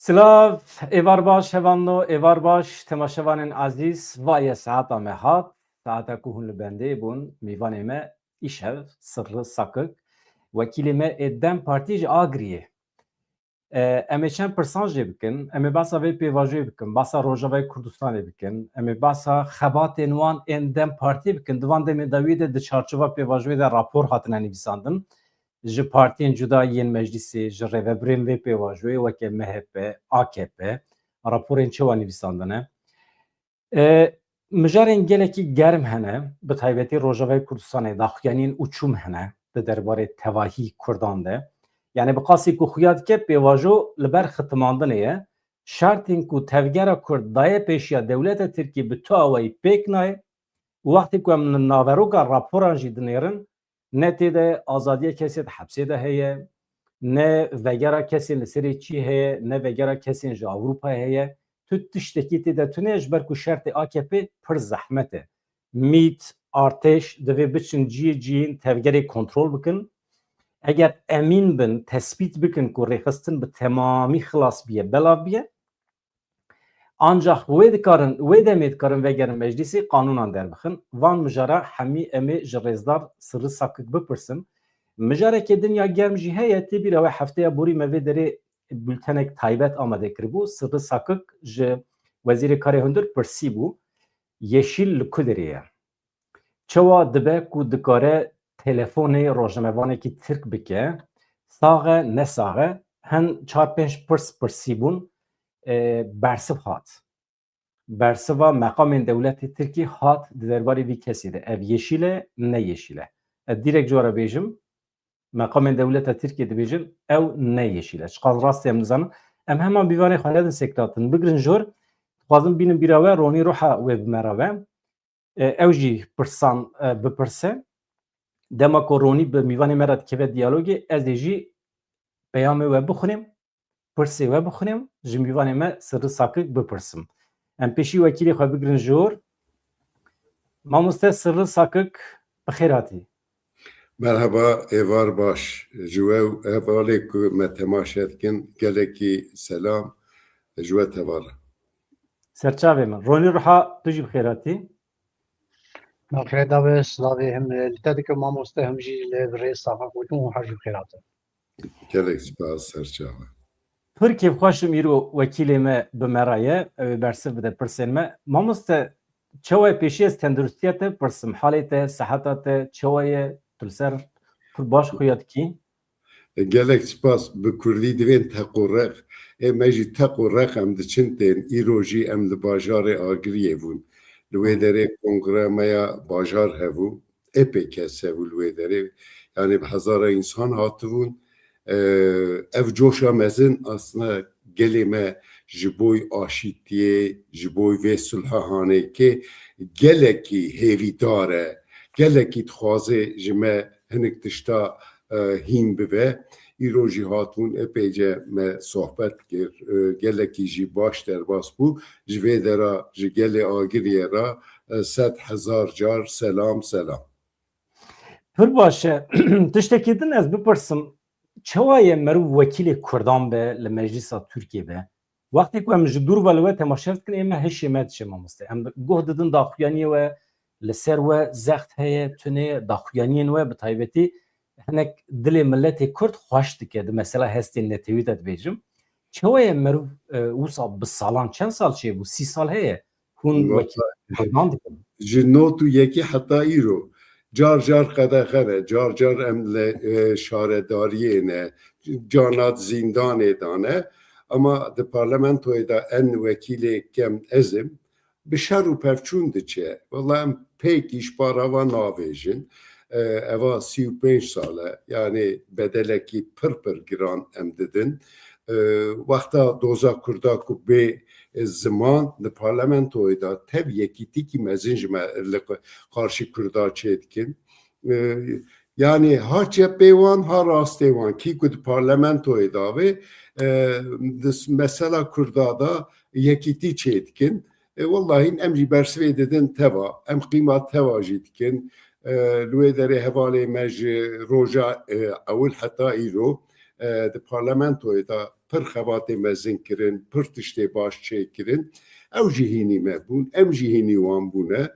Silav, evar baş, hevanno, evar baş, temaşevanên aziz, vayê saeta me hat, saeta ku hûn li bendê bûn, mêvanê me îşev, Sirri Sakik, wekîlê me ê Dem Partî ji Agriyê. Em ê çend pirsan jê bikin, em ê basa vê pêvajiyê bikin, basa Rojavayê Kurdistanê bikin, em ê basa xebatên wan ên Dem Partî bikin, di van demê de wê de di çarçova pêvajiyê de rapor hatine nivîsandin. Ji partiyên cuda yên meclisê, ji rêveberên vê pêvajoyê weke MHP, AKP, raporên çi wa nivîsandine. Mijarên gelekî germ hene, bi taybetî Rojavayê Kurdistanê daxuyaniyên ûçûm hene di derbarê tevahî Kurdan de. Yani bi qasî ku xuya dike pêvajo li ber xitimandinê ye, şertên ku tevgera Kurd daye pêşiya dewleta Tirkiye bi tu awayî pêk naye, wextê ku em li naveroka raporan jî dinêrin, ne têde azadiya kesê di hepsê de heye, ne vegera kesên li serê çî heye, ne vegera kesên ji Avrupayê heye. Tu tiştekî têde tune ji ber ku şertê AKP pir zehmet e. Mît, artêş divê biçin ciyê ciyên tevgerê kontrol bikin. Eger emîn bin, tespît bikin ku rêxistin bi temamî xilas biye, belav biye. Ancak wê demê dikarin vegerin meclisê qanunan derbixin. Van mijara hemî em ê ji rêzdar Sirri Sakik bipirsin. Mijarekê dinya germ jî heye, tê bîra we hefteya borî me vê derê bültenek taybet amade kiribû. Sirri Sakik ji Wezîrê Karê Hundir pirsî bû. Yeşîl li ku derê ye? Çawa dibe ku dikare telefonê rojnamevanekî Tirk bike, saxe ne saxe, hin 4-5 pirsî bûn. Bersiv hat. Bersiva meqamên dewletê Tirkiye hat di derbarê vî kesê de. Ev yeşîl e, ne yeşîl e. Ez direk jwara bêjim, meqamên dewleta Tirkiye dibêjin ew ne yeşîl e. Çiqas rastî em nizanin. Em heman bîvanê xwe nedin seklatin. Bigirin jor, dixwazim bînim bîra we ronî ruha wê bi me re ve. Ew jî pirsan bipirse. Dema ku ronî bi mîvanê me re dikeve diyalogê, ez ê jî peyamê we bixwînim, pirsê we bixwînim, ji mîvanê me Sirri Sakik bipirsim. Em pêşî wekîlê xwe bigirin jor. Mamoste Sirri Sakik, bi xêr hatî. Merhaba, evar baş. Ji we hevalê ku me temaşe dikin, gelekî selam ji we tevara. Serçavê min. Ronî ruha tu jî bi xêr hatî. Xêr davê slavê him li te dikim mamoste him jî li rê safa gotin her jî xêr hatin. Gelek spas serçava. Pir kêfxweşim îro wekîlê me bi me re ye, ew ê bersiv bide pirsên me. Mamoste çawa pêşî ez tendurustiya te pirsim. Halê te, seheta te çawa ye? Tu li ser pir baş xuya dikî? Gelek spas bi Kurdî divên teqûreq. Me jî teqûreq em diçin tên îro jî em li bajarê Agriyê bûn. Li wê derê kongremeya bajar hebû. Epey kes hebû li wê derê. Yani bi hezara însan hatibûn. Ev coşa mezin aslında gelê me ji bo aşîtiyê, ji bo vê sulhahanekê gelekî hêvîdar e, gelekî dixwaze ji me hinek tişta hîn bibe. Îro jî hatibûn epeyce me sohbet kir, gelekî jî baş derbas bû. Ji vê dera ji gelê Agiriyê ra 100,000 car selam selam. Pir baş e. Tiştekî din ez bipirsim. Çawa ye merû wekîlê Kurdan be li meclisa Tirkiye be? Wextê ku em ji dûr ve li we temaşe dikin ê me hişê me diçe mamoste. Em goh didin daxuyaniyê we li ser we zext heye, tune daxuyaniyên we bi taybetî hinek dilê milletê Kurd xweş dike. Di mesela hestên netewî de dibêjim. Çawa ye merû wisa bi salan çend sal çêbû? 30 sal heye. Hûn wekîl Kurdan dikin. Ji not û yekî heta îro. Car car qedexe car car em li şaredariyê ne, canat zindanê dane. Ama di parlamentoyê da en wekîlê kem ezim bi şer û pevçûn diçe. Valla em pêk îşbara wan navêjin. Eva 35 sal e. Yani bedelekî pir giran em didin. Wexta doza Kurda ku bê ziman li parlamentoyê da tev yekîtîkî mezin ji me li qarşî Kurda çê dikin. Yani ha cepê wan ha rastê wan kî ku di parlamentoyê da vê mesela Kurda da yekîtî çê dikin. Wallahi em jî bersivê didin teva, em qîma teva jî dikin. Li wê derê hevalê me ji roja ewil heta îro di parlamentoyê da پر خبات مزن کرن پر تشتی باش چه کرن او جهینی مبون ام جهینی وان بونه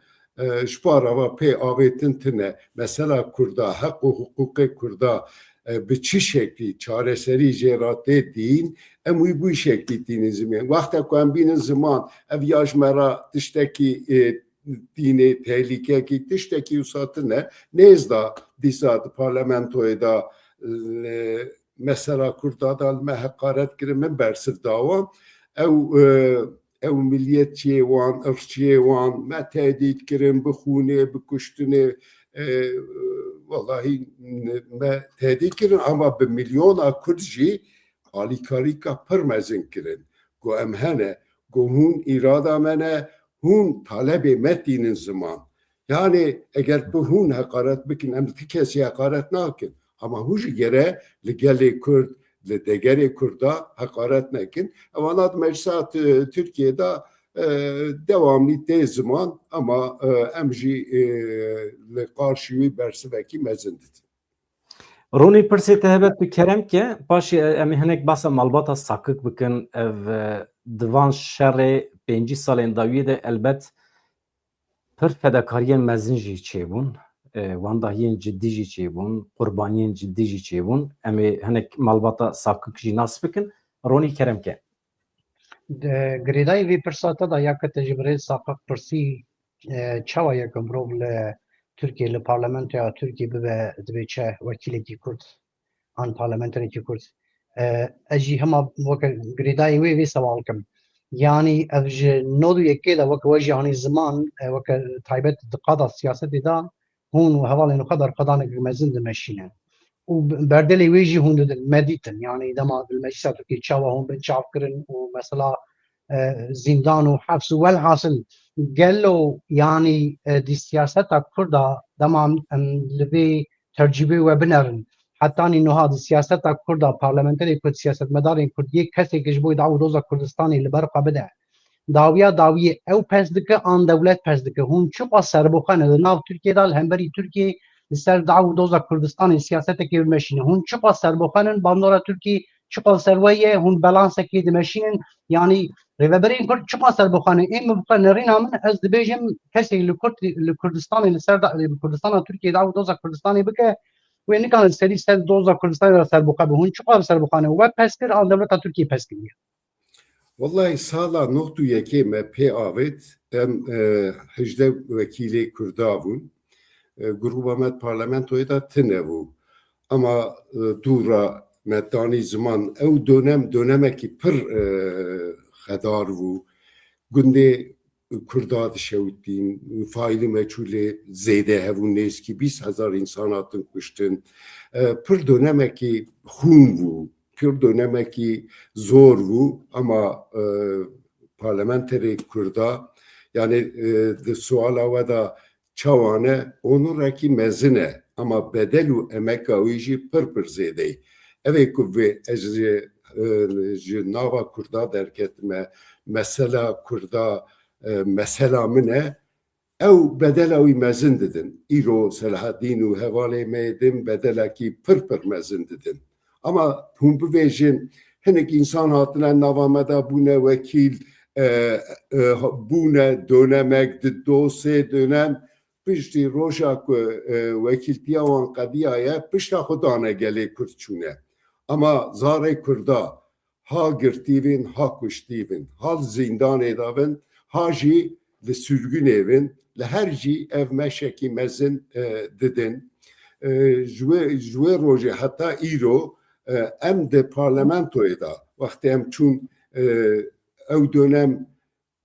شپارا و پی آغیتن تنه مثلا کردا حق و حقوق کردا به چی شکلی چاره سری جراته دین اموی بوی شکلی دین زمان وقتا که هم بین زمان اویاج مرا تشتکی دینه تهلیکه کی تشتکی usatı nezda disad parlamentoya da mesela Kurdada me hakaret kirin min bersiv dawan ev milliyetçiye wan ırkçiye wan me tehdit kirin bixune bikuştune vallahi me tehdit kirin ama bi milyona Kurd jî alîkarîka pir mezin kirin go em hene go hûn îrada me ne hûn talebê me dînin ziman yani eger bu hûn hekaret bikin em ti kesî hekaret nakin ama hûn jî gere li gelê Kurd li degerê Kurda hekaret nekin evanat meclisa Türkiye'de devamlı tê ziman ama em jî li qarşî wî bersivekî mezin didin. Ronî pirsê te hebe tu kerem ke paşê em ê hinek basa malbata sakik bikin ev divan şerê 5 salên dawiyê de elbet pir fedakariyên mezin jî çêbûn wandahiyên ciddî jî çêbûn qurbaniyên ciddî jî çêbûn em ê hinek malbata sakik jî nas bikin Ronî kerem ke Girêdayê vê pirsata da ya te ji birê sakik pirsî çawa yekem mirov li Türkiye li parlamentoya Türkiye bibe dibe çe wekîlekî Kurd an parlamenterekî Kurd ez jî hema weke girêdayê wê vê sewal kim yani ev ji nod û yekê de weke we jî anî ziman weke taybet di qada siyasetê da hûn û hevalên xwe derxwedanek mezin dimeşînin û berdelê wê jî hûn didin me dîtin yani dema bil meclisa Türkiye çawa hûn bin çav kirin û mesela zindan û hefs û welhasıl gelo yani di siyaseta Kurda dema em li vê tercîbê we binerin hetanî niha di siyaseta Kurda parlamenterê Kurd siyasetmedarên Kurd yek kesekî ji bo daw doza Kurdistanê li ber xwe bide dawiya dawiyê ew pez dike an dewlet pez dike hûn çiqa serbixwe li nav Tirkiye da li hemberî Tirkiye li ser daw doza Kurdistanê siyasetekê bimeşînin hûn çiqa serbixwenin bandora Tirkiye çiqa serweye hûn balansekê dimeşînin yani rêveberên Kurd çiqa serbixwenin êm bixwe nêrîna min ez dibêjim kesê li Kurdistanê li ser Kurdistana Tirkiye daw doza Kurdistanê bike wê nikane serî ser doza Kurdistanê da serbixwe bi hûn çiqa serbixwenin we pez kir an dewleta Tirkiye pez kiriye Vallahi sala nohtu yekê me pê avêt em hejde wekîlê Kurda bûn gruba me parlamentoyê da tune bû ama dûra me danî ziman ew dönemekî pir xedar bû gundê Kurda dişewitîn faîlî meçhûlê zêde hebûn nêskî 20,000 insan hatin kuştin pir dönemekî xûn bû pir dönemekî zor bû ama parlamenterê Kurda yani di suala we da çawane onurekî mezin e ama bedel û emeka wî jî pir zêde ev ê ku vê ez ji nava Kurda derketime mesela Kurda mesela min e ew bedela wî mezin didin îro Selahaddîn û hevalê me din bedelekî pir mezin didin ama hûn bivêjin hinek insan hatine nava me da bûne wekîl bûne dönemek di dosê dönem piştî roja ku wekîltiya wan qediya ye pişta xwe dane gelê Kurd çûne ama zarê Kurda ha girtîvin ha kuştîvin ha zindanê davin ha jî li sürgûnê vin li her jî ev meşekî mezin didin ji wê rojê heta îro em de parlamentoyê da wextê em çûn ew dönem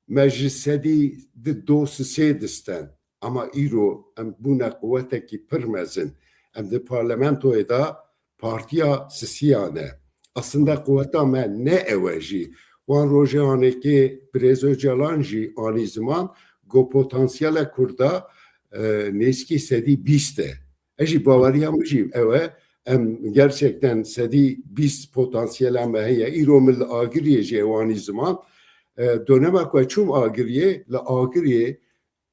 meclisedî di dosisê distin ama îro em bûne quwetekî pir mezin em di parlamentoyê da partiya sisiya ne aslında quweta me ne ew e jî wan rojê anêkê Birêz Öcalan jî anî ziman got potansiyela Kurda nêskî sedî 20 e ez jî baweriya min jî ew e em gerçekten sedî 20 potansiyela me heye îro min li agiriyê jî wanî ziman dönemek we çûm agiriyê li agiriyê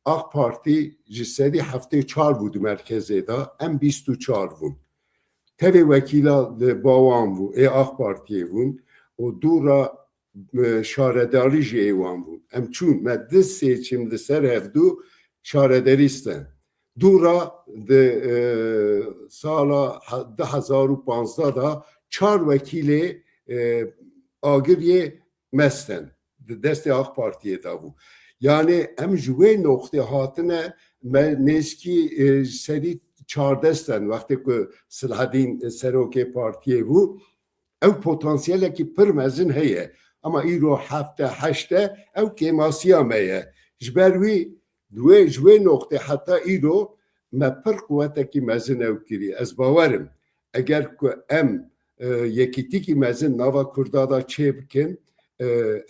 AK Parti ji sedî 74 bû di merkezê da em 24 bûn tevê wekîla li bawan bû ê AK Partiyê bûn o dura şaredari ji êwan bû. Em çûn me di seçim li ser hevdû şaredarî stin. Dura di sala 2015 da 4 vekîlê agiriyê mestin. Di destê AK Partiye da bû. Yani em ji wê noxtê hatine me nêskî serî çardestin wextê ku Silahedîn Serokê Partiyê bû. Ew potansiyelekî pir mezin heye. Ama îro hefte heşte ew kêmasiya me ye. Ji ber wî ji wê noxtê heta îro me pir quwetekî mezin ew kirî. Ez bawerim eger ku em yekîtikî mezin nava Kurda da çê bikin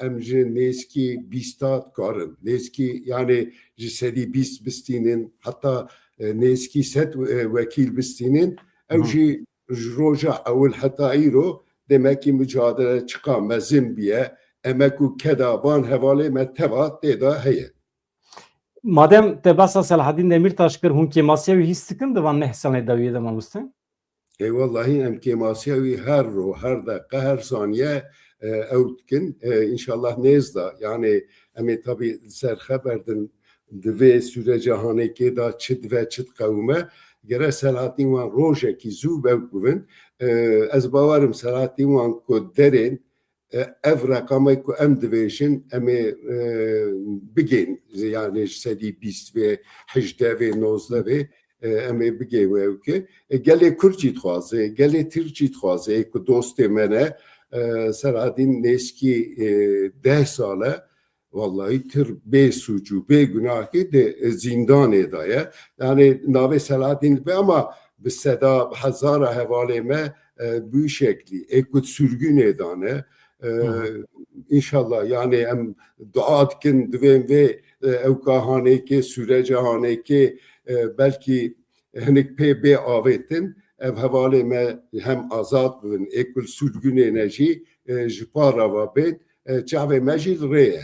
em ji nêskî bîsta dikarin. Nêskî yani ji sedî bîst bistînin heta nêskî sed wekîl bistînin ew jî ji roja ewil heta îro demekî mücadele çıka mezin biye emek û keda van hevalê me teva têda heye. Madem te basa Selahattin Demirtaş kir hûn kêmasiya wî hîs dikin divan ne hesalê dawiyê de mamostin? Vallahi em kêmasiya wî her ro her deqe her saniye ew dikin inşallah nêzda yani em ê tabii serxeberdin di vê sürecahanekê da çi dive çi diqewime gere Selahattin wan rojekî zû bew bibin ez bawerim Selahattin wan ku derên ev rakamê ku em dibêjin em ê bigên yani sedî bîst vê hejde vê nozde vê em ê bigê wewke gelê Kurd jî dixwaze gelê Tirk jî dixwaze ku dostê me ne Selahattin nêskî 10 sale vallahi tir bê suçû bê günahî de zindanê da ye yani navê Selahattin be ama bi seda hezara hevalê me bu şeklî ku sürgünê dane inşallah yani em dua dikin divên vê ewkahanekê sürecahanekê belkî hinek pê bê avêtin ev hevalê me hem azad bibin êkul sürgünê ne jî ji parava bên çavê me jî rê ye.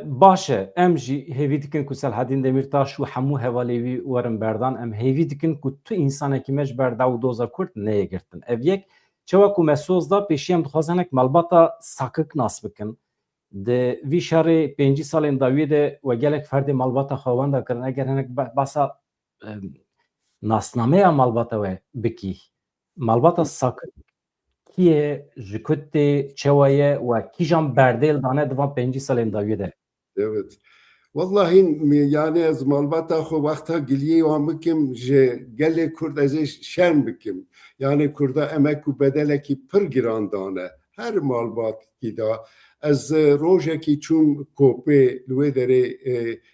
Baş e em jî hêvî dikin ku Selahattin Demirtaş û hemû hevalê wî werin berdan em hêvî dikin ku tu însanekî me ji ber daw doza Kurd neyê girtin. Ev yek çawa ku me soz da pêşî em dixwazinek malbata sakik nas bikin. Di vî şerê 5 salên dawiyê de we gelek ferdê malbata xewenda kirin eger hinek basa nasnameya malbata we bikî. Malbata sakik kî ye ji ku tê çawa ye we kîjan berdêl dane divan 5 salên dawiyê de. Evet. Vallahi yani ez malbata xwe wexta giliyê wan bikim ji gelê Kurd ez ê şerm bikim. Yani Kurda emek û bedelekî pir giran dane. Her malbatî da ez rojekî çûm kopê li wê derê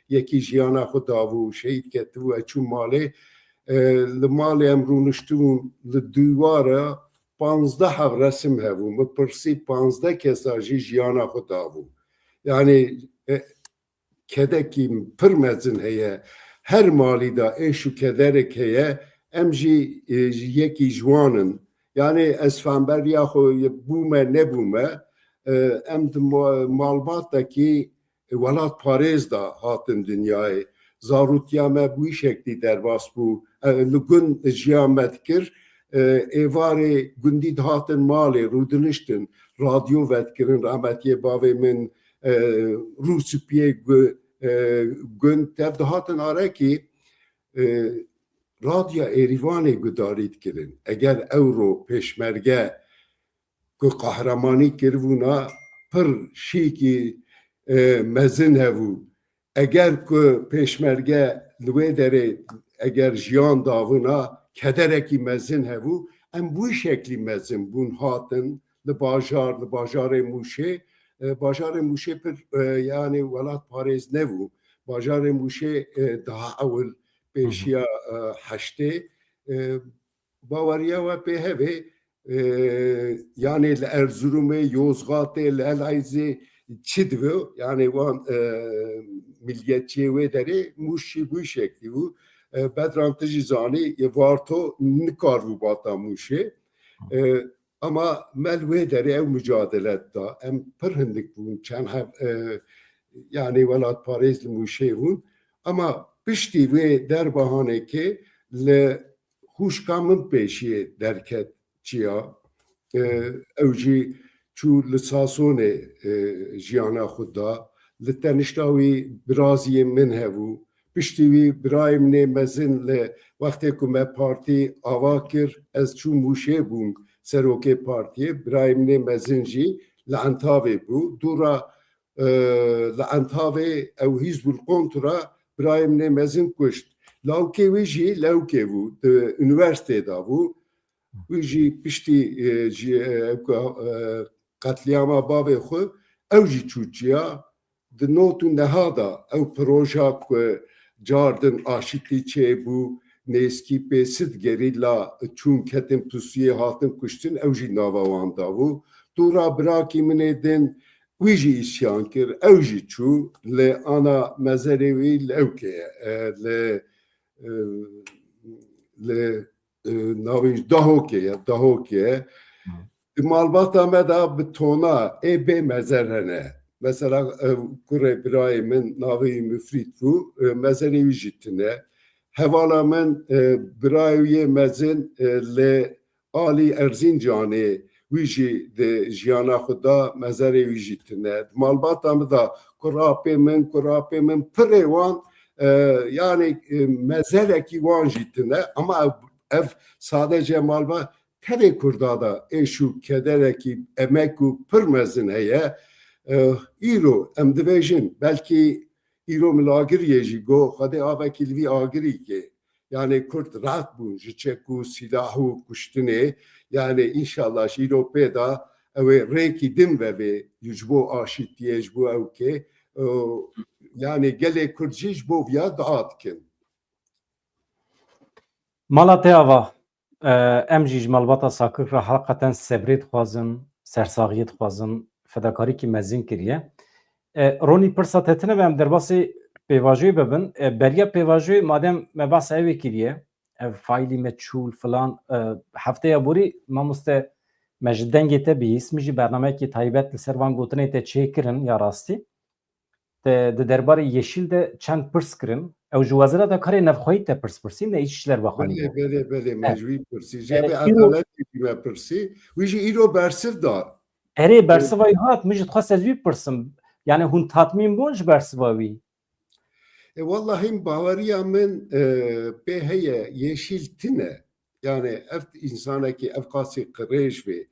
yekî jiyana xwe dabû şehîd ketibû ez çûm malê li malê em rûniştibûn li dîwara 15 resim hebû. Me pirsî 15 kesa jî jiyana xwe dabû. Yani kedekî pir mezin heye her malî da êş û kederek heye em jî yekî jwanin yani ez femberiya xwe bûme nebûme em di malbatekî welat parêz da hatin dinyayê zarûtiya me bu şeklî derbas bû li gund jiyan me dikir êvarê gundî dihatin malê rûdiniştin radyo vedkirin rahmetiye bavê min Rûspiyê gund tev dihatin arekî radya Êrîvanê gudarî dikirin eger ewro pêşmerge ku qehremanî kiribûna pir şîkî mezin hebû eger ku pêşmerge li wê derê eger jiyan davûna kederekî mezin hebû em bu şeklî mezin bûn hatin li bajarê Mûşê bajarê Mûşê pir yani welat parêz nebû bajarê Mûşê daha ewil pêşiya heştê baweriya we pê hevê yani li Erzurumê Yozgatê li Eleyzê çi dibe yani wan milliyetçiyê wê derê Mûş bu şeklî bû bedran tu jî zanî varto nikarbû bata Mûşê ama mel wê derê ew mücadelet da em pir hindik bûn çend yani welat parêz li Mûşê bûn ama piştî wê derbahanekê li hûşka min pêşiyê derket çiya ew jî çû li Sasonê jiyana xwe da, li tenişta wî biraziyê min hebû, piştî wî birayê min ê mezin li wextê ku me partî ava kir, ez çûm wişê bûm serokê partiyê, birayê min ê mezin jî li Entavê bû. Dûra li Entavê ew Hîzbul Kontura birayê min ê mezin kuşt. Lawkê wî jî lewkê bû, di üniversiteyê da bû. Wî jî piştî qetliyama bavê xwe ew jî çûçiya di not û neha da ew proja ku cardin aşîtî çêbû nêskî pê sid gerî la çûn ketin pusiyê hatin kuştin ew jî nava wan dabû. Dûra birakî min ê din wî jî îsyan kir, ew jî çû li ana mezerê wî li Ewkê ye, li navê Dahokê ye, Dahokê ye. Di malbata me da bi tona ê bê mezer hene. Mesela kurê birayê min navê Müfrît bû, mezerê wî jî tune. Hevala min birayê wî yê mezin li Alî Erzincanê wî jî di jiyana xwe da mezerê wî jî tune. Di malbata me da kurapê min pirê wan yani mezerekî wan jî tune ama ev sadece malbat tevê Kurda da êş û kederekî emek û pir mezin heye. Îro em dibêjin belkî îro milagiriyê jî got xwedê avekî li vî agirî kê. Yani Kurd rahat bûn ji çek û silah û kuştinê. Yani inşallah ji îro pê da ew ê rêkî din vebê ji bo aşîtiyê ji bo ew kê. Yani gelê Kurd jî ji bo viya daha dikin. Mala te ava em jî ji malbata Sakir re heqeten sebrê dixwazin, sersaxiyê dixwazin, fedakarî kî mezin kiriye. Ronî pirsa te tune ve em derbasê pêvajoyê bibin. Beriya pêvajoyê madem me behsa evê kiriye, ev faîlî meçhûl filan hefteya borî mamoste me ji dengê te bihîst, min jî bernameyekê taybet li ser van gotinê te çêkirin ya rastî. Te di derbarê Yeşîl de çend pirs kirin. Ew ji wezîra da karê nevxweyî te pirspirsîn de îşler baxanî. Belê mecbûrî pirsî. Jevê edaletê me pirsî, wî jî îro bersiv da. Erê bersiva wî hat, min jî dixwast ez wî pirsim. Yani hûn tatmîn bûn ji bersiva wî? Wallahi baweriya min pê heye Yeşîl tune. Yani ev insanekî ev qasî qirêj vê,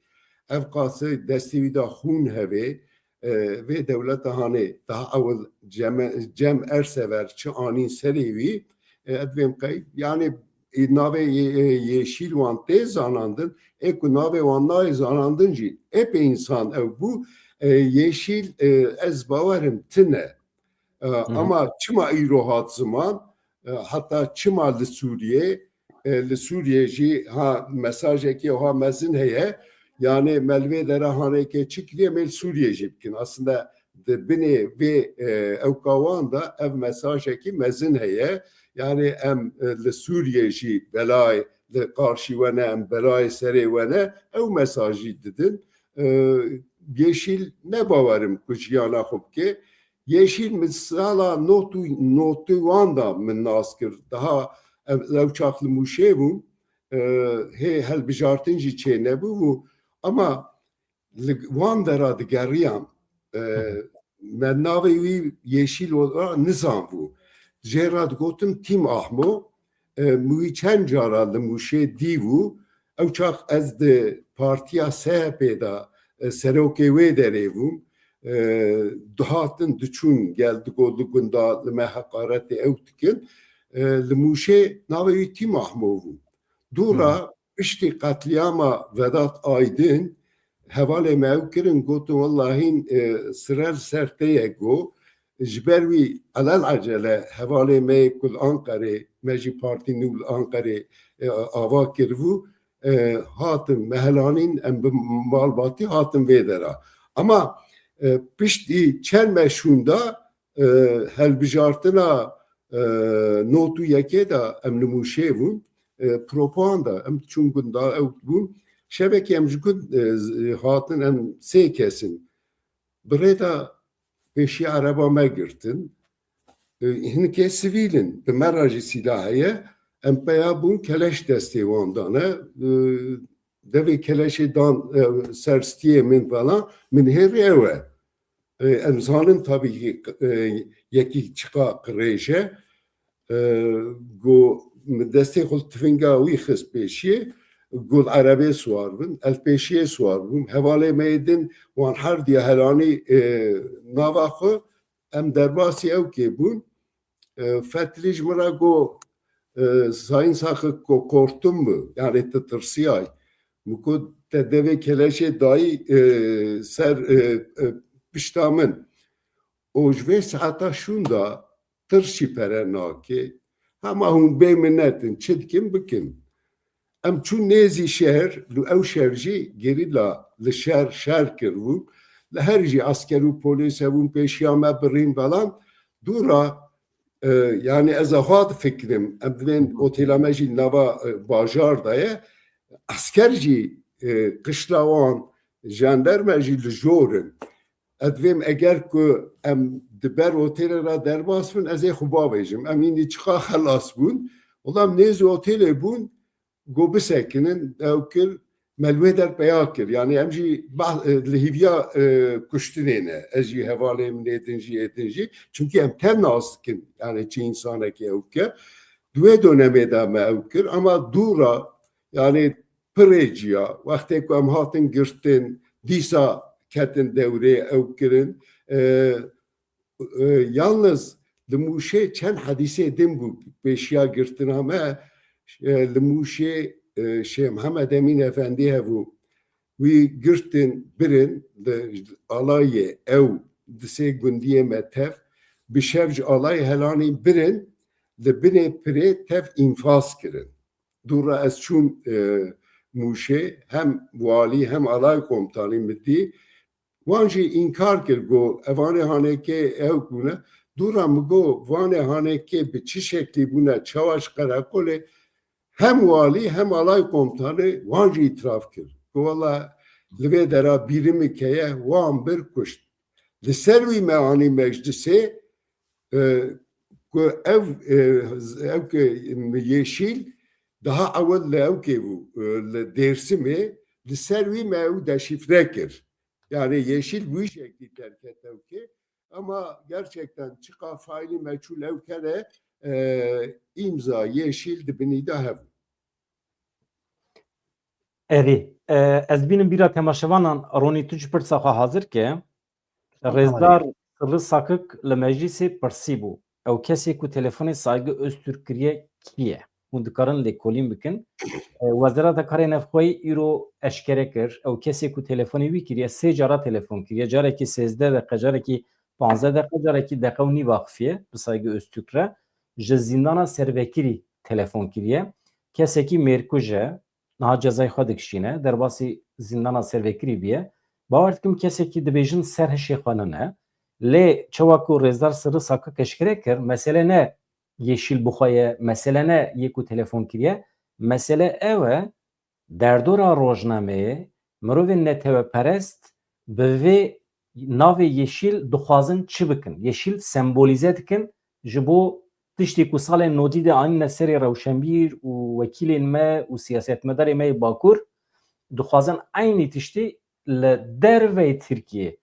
ev qasî destê wî da xûn hevê, vê dewleta hanê daha ewil cem ersever çi anîn serê wî edvêm qey yani navê Yeşîl wan tê zanandin ê ku navê wan nayê zanandin jî epê insan ew bû Yeşîl ez bawerim tune. Ama çima îro hat ziman hatta çima li Sûriye jî ha mesajekî ha mezin heye yani melvê dera hanekê çikiriye mel Sûriye jî bikin. Aslında di binê vê ewkawan da ev mesajekî mezin heye. Yani em li Sûriye jî belayê li qarşî wene em belayê serê wene ew mesaj jî didin. Yeşîl ne bawerim ku jiyana xwe bike. Yeşîl misala notû wan da min nas kir. Daha ew çax li Mûşê bûm, hê helbijartin jî çê nebû ama li wan dera digeriyam me navê wî Yeşîl nizanbû. Jêra digotin Tîm Ahmo wî çend cara li Mûşê dîbû. Ew çax ez di partiya SHP'ê da serokê wê derê bûm. Dihatin diçûn gel digot li gunda li me heqaretê ew dikin. Li Mûşê navê wî Tîm Ahmo bû. Dûra piştî qetliyama Vedat Aydin hevalê me ew kirin gotin wallahîn sirel ser tê ye got ji ber wî alelacele hevalê me ku li Anqerê me jî partî nû li Anqerê ava kiribû hatin mehelanîn em bi malbatî hatin vê dera. Ama piştî çend meşhûn da helbijartina notû yekê da em li Mûşê bûn propaganda em çûn gunda ew bûn şevekê em ji gund hatin em sê kesin bi rê da pêşî ereba me girtin hinekê sivîlin bi me re jî sîlah heye em peya bûn keleş destê wan dane devê keleşê dan serstiyê min falan min hêrê ew e. Em zanin tabii ki yekî çiqa qirêje got destê xwe tifinga wî xist pêşiye got erebê swar bin el pêşiyê swar bûm hevalê me din wan her diye helanî nava xwe em derbasî ew kêbûn fetlî ji min re got sayın sakı korktum mu? Yani tırsıyay. Muko te devê keleşê dayî ser pişta min. O ji vê saeta şûnda tirşî pere nake. Hema hûn bê minnetin çi dikin bikin. Em çûn nêzî şehir li ew şehir jî gerîla li şer kiribûn. Li her jî asker û polîs hebûn pêşiya me birîn falan. Dûra yani ez xwe difikirim em divên otêla me jî nava bajar da ye asker jî qişla wan jandarme jî li jorin edvêm eger ku em di ber otêlê re derbas bin ez ê xwe bavêjim em hînî çiqa xelas bûn olam nêzî otêlê bûn got bisekinin ew kir melwê derpeya kir yani em jî li hîviya kuştinê ne ez jî hevalê min êdin jî çünkü em tev nas dikin yani çi insanekî ew ke duê dönemê de me ew kir ama dûra yani pirê ciya wextê ku em hatin girtin dîsa ketin dewrê ew kirin yalnız li Mûşê çend hedîsê din bû pêşiya girtina me li Mûşê Şeyh Mehmed Emin Efendi hebû wî girtin birin di alayê ew di sê gundiyê me tev bi şev ji alayê helanî birin li binê pirê tev înfas kirin. Dûra ez çûm Mûşê hem walî hem alay komutanî mitî wan jî înkar kir got evanê hanekê ew bûne dûra min got vanê hanekê bi çi şeklî bûne çawa ji qereqolê hem walî hem alay komutanê wan jî îtiraf kir ku wala li vê dera bîrimî keye wan bir kuşt li ser wî me anî meclisê ku ev yeşîl daha evvel li ew kêbû li Dêrsimê li ser wî me ew deşifre kir yani yeşil bu şekli terk et ew kê ama gerçekten çiqa failî meçhûl ew kere imza yeşil dibinî de hev. Erê ez bînim bîra temaşevanan Ronî tu ji pirsa xwe hazir ke Rêzdar Sırrı Sakık li meclisê pirsî bû ew kesê ku telefonê Saygı Öztürk kiriye kî ye hûn dikarin lêkolîn bikin Wezareta Karê Navxweyî îro eşkere kir ew kesê ku telefonê wî kiriye sê cara telefon kiriye carekî 13 deqe carekî 15 deqe carekî deqe û nîv xifiye bi Saygı Öztürk re ji zîndana servekirî telefon kiriye kesekî mêrkûj e niha cezayê xwe dikişîne derbasî zîndana servekirî bîye bawer dikim kesekî dibêjin ser hişê xwe nine lê çawa ku Rêzdar Sırrı Sakık eşkere kir mesele ne yeşîl bixwe ye mesele ne yê ku telefon kiriye mesele ew e derdora rojnameyê mirovên netewperest bi vê navê yeşîl dixwazin çi bikin yeşîl sembolîze dikin ji bo tiştê ku salên nodî de anîne serê rewşenbîr û wekîlên me û siyasetmedarê me yê Bakur dixwazin aynî tiştî li derveyê Tirkiyê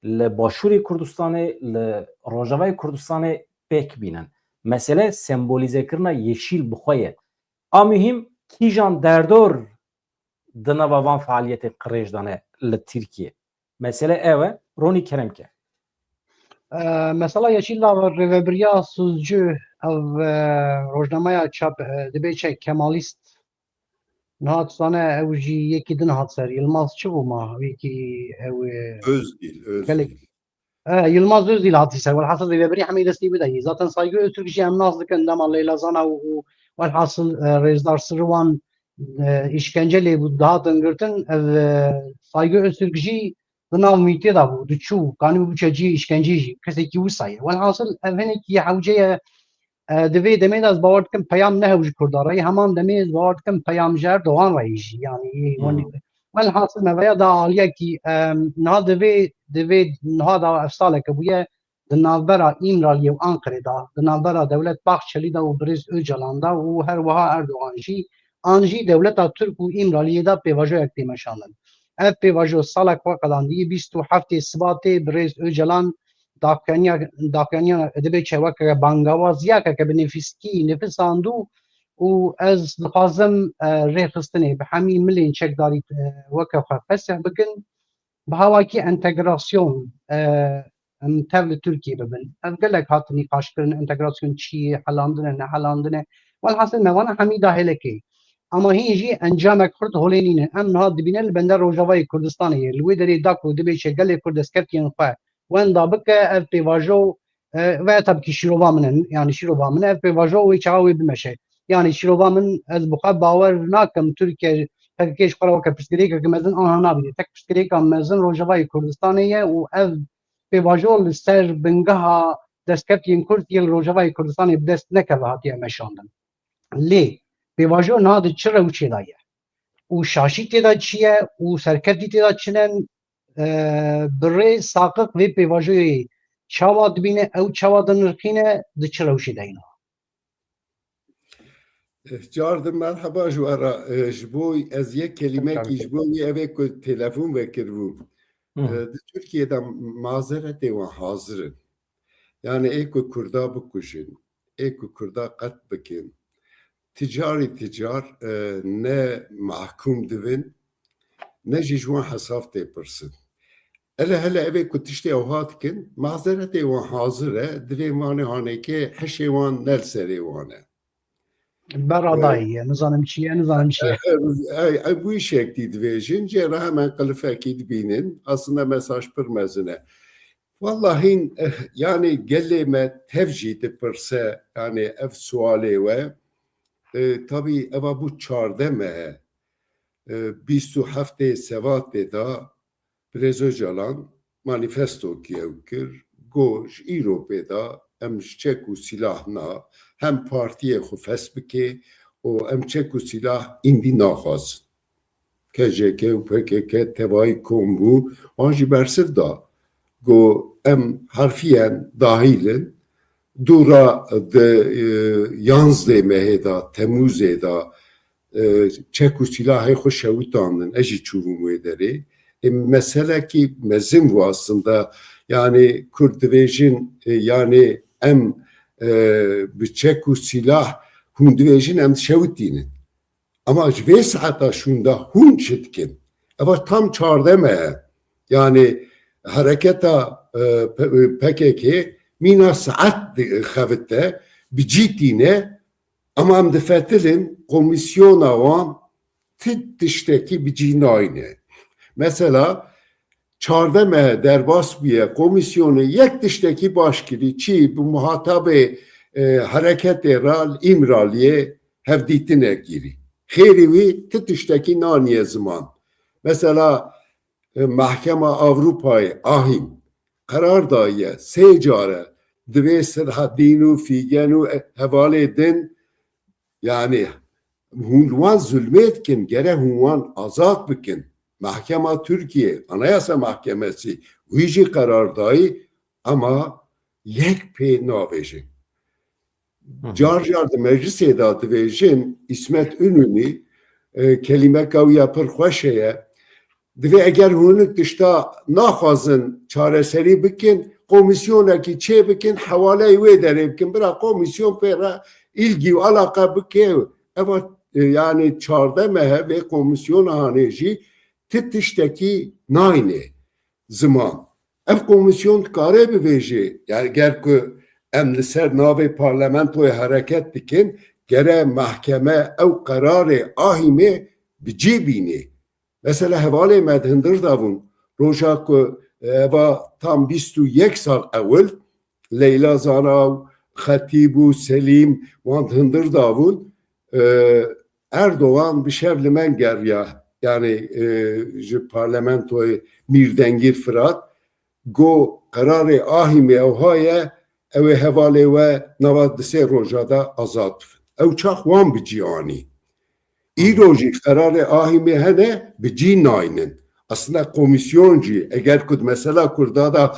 li Başûrê Kurdistanê li Rojavayê Kurdistanê pêk bînin mesele sembolîzekirina yeşîl bixwe ye a mühim kîjan derdor di nava van faaliyetê qirêj dane li Tirkiye mesele ew e Ronî Keremke Mesela yeşilla rêveberiya suzcû ev rojnameya çap dibe çe Kemalîst niha tuzane ew jî yekî din hat ser Yılmaz çi bû ma wekî ew Özdil. Yılmaz Özdil hatî ser welhasıl rêveberiya hemî destî bidayî zaten Saygı Öztürk jî em nas dikin dema Leyla Zana û welhasıl Rêzdar Sırrı wan işkence lê bû dihatin girtin ev Saygı Öztürk jî di nav mîtê da bû diçû kanî bû çecî işkencî jî kesekî wisa ye welhasıl ev hinekî hewce divê demê de ez bawer dikim peyam nehew ji kurdarayî heman demê ez bawer dikim peyam ji Erdogan rayî jî yanî welhasıl meveya da aliyekî niha divê niha da ev saleke bûye di navbera İmraliyê û Anqerê da di navbera Dewlet Bahçelî da û Birêz Öcalan da û her wiha Erdogan jî آنجی دولت ترک و ایمرالیه دا پیواژو یک پیمشاندن اف پیواژو سالک وقتان دی 27 سبات برز اوجلان داکانیا دبی چوک بانگوازیا که بنفسکی نفساندو و از دخوازم ریخستنه به همین ملین چک داری وکه فسح بکن به هواکی انتگراسیون تبل ترکیه ببن قالك هات نقاش كرن انتجراسيون شي حلاندنه نه حلاندنه والحاصل نوانا همي داخلكي اما هي جي انجامك خرط هولينين ام هاد بين البندر روجاوي كردستاني الويدري داكو دبي شغل كردسكتين خا وين دابك اف بيواجو واتبكي شيروبا من يعني شيروبا من اف بيواجو ويچاوي بمشي يعني شيروبا من از بخا باور ناكم تركيا تكيش قراوك بسكريكا كمزن انا نابي تك بسكريكا مزن روجاوي كردستاني و اف پیواژو لسر بنگها دستکتین کردی روجاوی کردستانی بدست نکرده هاتی مشاندن لی پیواژو نهاد چرا و چه دایه و شاشی تیدا چیه و سرکتی تیدا چنن بره ساقق و پیواژوی چاواد بینه او چاواد نرخینه ده چرا و چه داینا جارد مرحبا جوارا جبوی از یک کلمه که جبوی اوه که تلفون وکرون Türkiye'de mazereti ve hazırın. Yani eko kurda bukuşun, eko kurda kat bikin. Ticari ne mahkum divin, ne jijwan hesaf tepirsin. Hele eve ku tişte avhatkin, mazereti ve hazıre divin vane haneke heşevan nel serevane. برادایی نظام چیه Bu şekli dvejin cera hemen kılıfeki dibinin aslında mesaj pırmezine. Vallahi yani gelime tevcih pırse yani ev suali ve tabi eva bu çardeme 27 sevatte da Brezocalan manifesto kiyevkir goj İropa'da em çeku silahna hem partiye xufes bike o em çeku silah indi naxaz KJK u PKK tevayı kombu anji bersiv da go em harfiyen dahilin dura de yanzde meheda Temmuz'e da çeku silahı xoşevutanın eji çuvumu ederi mesele ki mezim bu aslında yani Kürtvejin yani em bıçak silah hundvejin em şevtinin ama ve saata şunda hun çetkin ama tam çardeme yani hareketa PKK mina saat xavette bicitine ama em defetilin komisyona van tişteki bicinayne mesela çardeme derbas biye komisyonu yek dişteki başkiri çi bu muhatabe hareket eral imraliye hevditine giri. Xerivi titişteki naniye zaman. Mesela Mahkeme Avrupa'yı ahim karar dayı secare dve serhaddinu figenu hevale edin yani hunvan zulmetkin gere hunvan azat bikin. Mahkeme Türkiye Anayasa Mahkemesi uyucu karardayı ama yek pe navejin. Carcardı meclis edatı vejin İsmet Ünlü kelime kav yapır xoşeye ve eğer hunuk dışta naxazın çareseri bikin komisyonaki çe bikin havale ve dere bikin bırak komisyon pera ilgi ve alaka bikin evet yani çardeme ve komisyon haneci titişteki nayne zaman. Ev komisyon kare biveji yani gerku em li ser navê parlamentoya hareket dikin gere mahkeme ew kararê ahîmê bicî bînê. Mesela hevalê me hindir davûn roja ku eva tam 21 sal ewil Leyla Zanav, Xetîb û Selîm wan hindir davûn Erdoğan bi şev li men geriya yani ji parlamentoyê Mirdengîr Firat go kararê ahîmê ew haye ew ê hevalê we nava di sê roja da azad bifin. Ew çax wan bicî anî. Îro jî kararê ahîmê hene bicî naynin. Aslında komisyon jî eger ku mesela Kurda da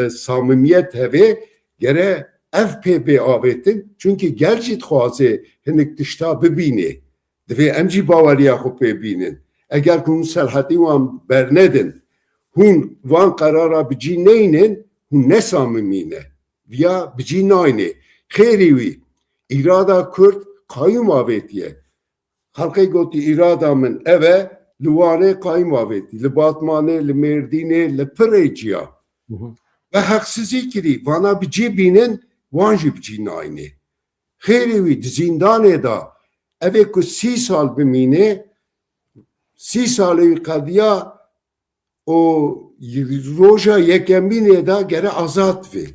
samimiyet hevê gere ev pê bê avêtin çünkü gerçi dixwaze hinek tişta bibînê دوی امجی باوریا خو ببینن اگر هون صلاحیتی وان برندن هون وان قرارا بجی نینن هون نساممینه ویا بجی ناینه خیری وی ارادا کرد قایم آویتیه خلقی گوتی ارادا من اوه لوانه قایم آویتی لباتمانه لمردینه لپریجیا و haksızı kiri vana bici binin vanji bici nayne خیلی وی زندانه دا اوه که 30 سال بمینه 30 ساله قضیه o roja yekemine da gere azat ve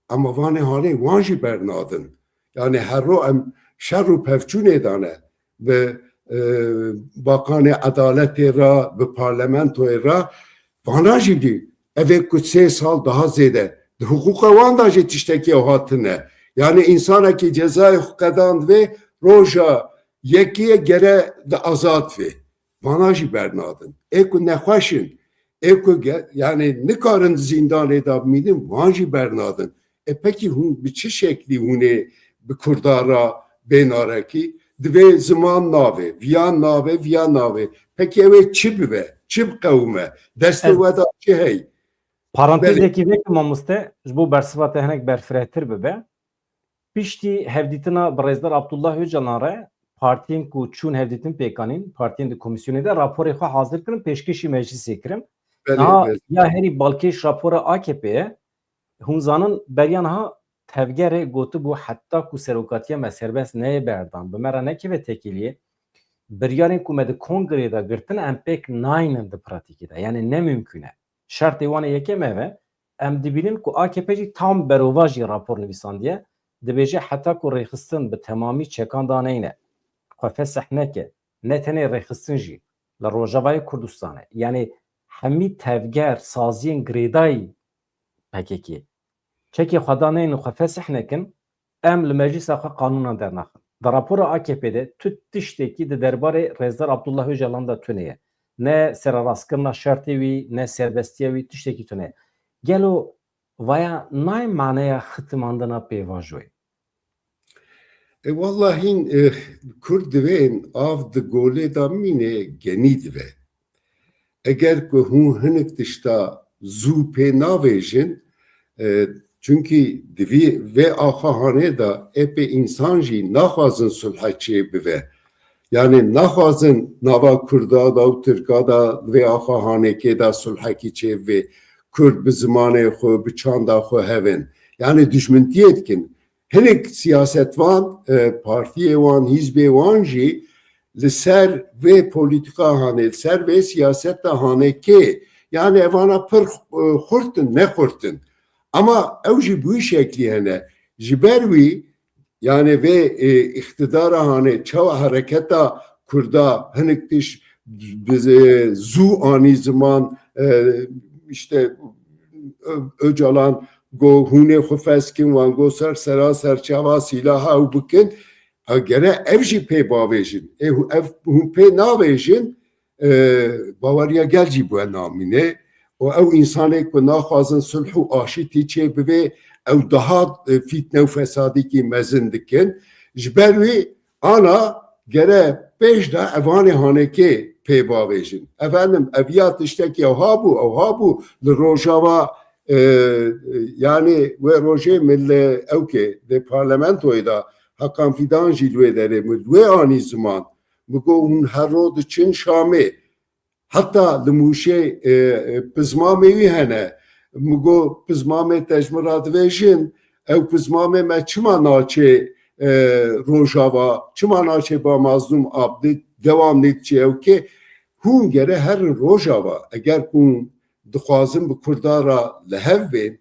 ama vane hane vanji bernadın yani her ro em şerru pevçune dane ve bakane adaleti ra ve parlamento ra vana jidi evet kutse sal daha zede hukuka vanda jetişteki o hatine yani insana ki cezayı hukukadan ve roja yekiye gere de azat ve vana jidi bernadın eku nexwaşin Eko yani ne karın zindan edabmidin vanji bernadın. Peki hun bir çi şekli hune bir kurdara benara ki dve zaman nave, via nave. Peki evet çi bive, çi kavme, deste veda çi hey. Parantezeki vek mamuste, bu bersivate henek berfretir bibe. Pişti hevditina Brezdar Abdullah Öcalan'a partiyen ku çun hevditin pekanin, partiyen de komisyonu da raporu xo hazır kırın, peşkeşi meclisi kırın. Ya heri balkeş rapora AKP'ye hunzanın beryan ha tevgere gotu bu hatta ku serokatiye me serbest neye berdan bimera neki ve tekiliye beryanın ku med kongreda girtin empek naynen de pratikide yani ne mümküne şart evane yekeme ve em dibinin ku AKP'ci tam berovaji rapor nivisan diye dibece hatta ku rexistin bi tamami çekan neyne xafes neke netene rexistin ji la Rojavayê Kurdistanê yani hemî tevger saziyên girêdayî PKK çekê xwedaneyên xwe fesih nekin em li meclisa xwe qanûnan dernaxin. Di rapora AKP'de tu tiştekî di derbarê Rezdar Abdullah Öcalan da tune ne serarastkirina şertê wî ne serbestiya wî tiştekî tune gelo vaya nay maneya xitimandina pêvajoyê. Vallahi Kurd divên av di golê da mîne genî dive. Eğer ku hûn hinek tişta zû pê navêjin çünkü divî vê axahanê da epê însan jî naxwazin sulha çê bive. Yani naxwazin nava Kurda da û Tirka da vê axahanekê da sulhekî çê vê Kurd bi zimanê xwe bi çanda xwe hevin. Yani düşmintiyê dikin. Hinek siyasetvan partiyê wan hîzbê wan jî li ser vê politika hane, li ser vê siyaseta hanekê yani evana pir xurtin nexurtin. Ama ew jî bu şeklî hene. Ji ber wî yani vê iktidara hane çawa hareketa Kurda hinek tiş zû anî ziman işte Öcalan go hûnê xwe feskin wan go ser çawa silaha ew bikin gere ev jî pê bavêjin ev hûn pê navêjin baweriya gel jî bu namîne û ew însanê ku naxwazin sulh û aşîtî çê bibe ew daha fîtne û fesadîkî mezin dikin ji ber wî ana gere pêş de evanê hanekê pê bavêjin efendim eviya tiştekî ew habû li rojava yani wê rojê min li ewkê de parlamentoyê da Hakan Fidan jî li wê derê min wê anî ziman min got hûn her ro diçin Şamê heta li Mûşê pizmamê wî hene min got pizmamê te ji min re dibêjin ew pizmamê me çima naçê Rojava çima naçê Bamazlûm Abdî devam nêçî ewkê hûn gere herin Rojava eger hûn dixwazin bi Kurdara li hev bên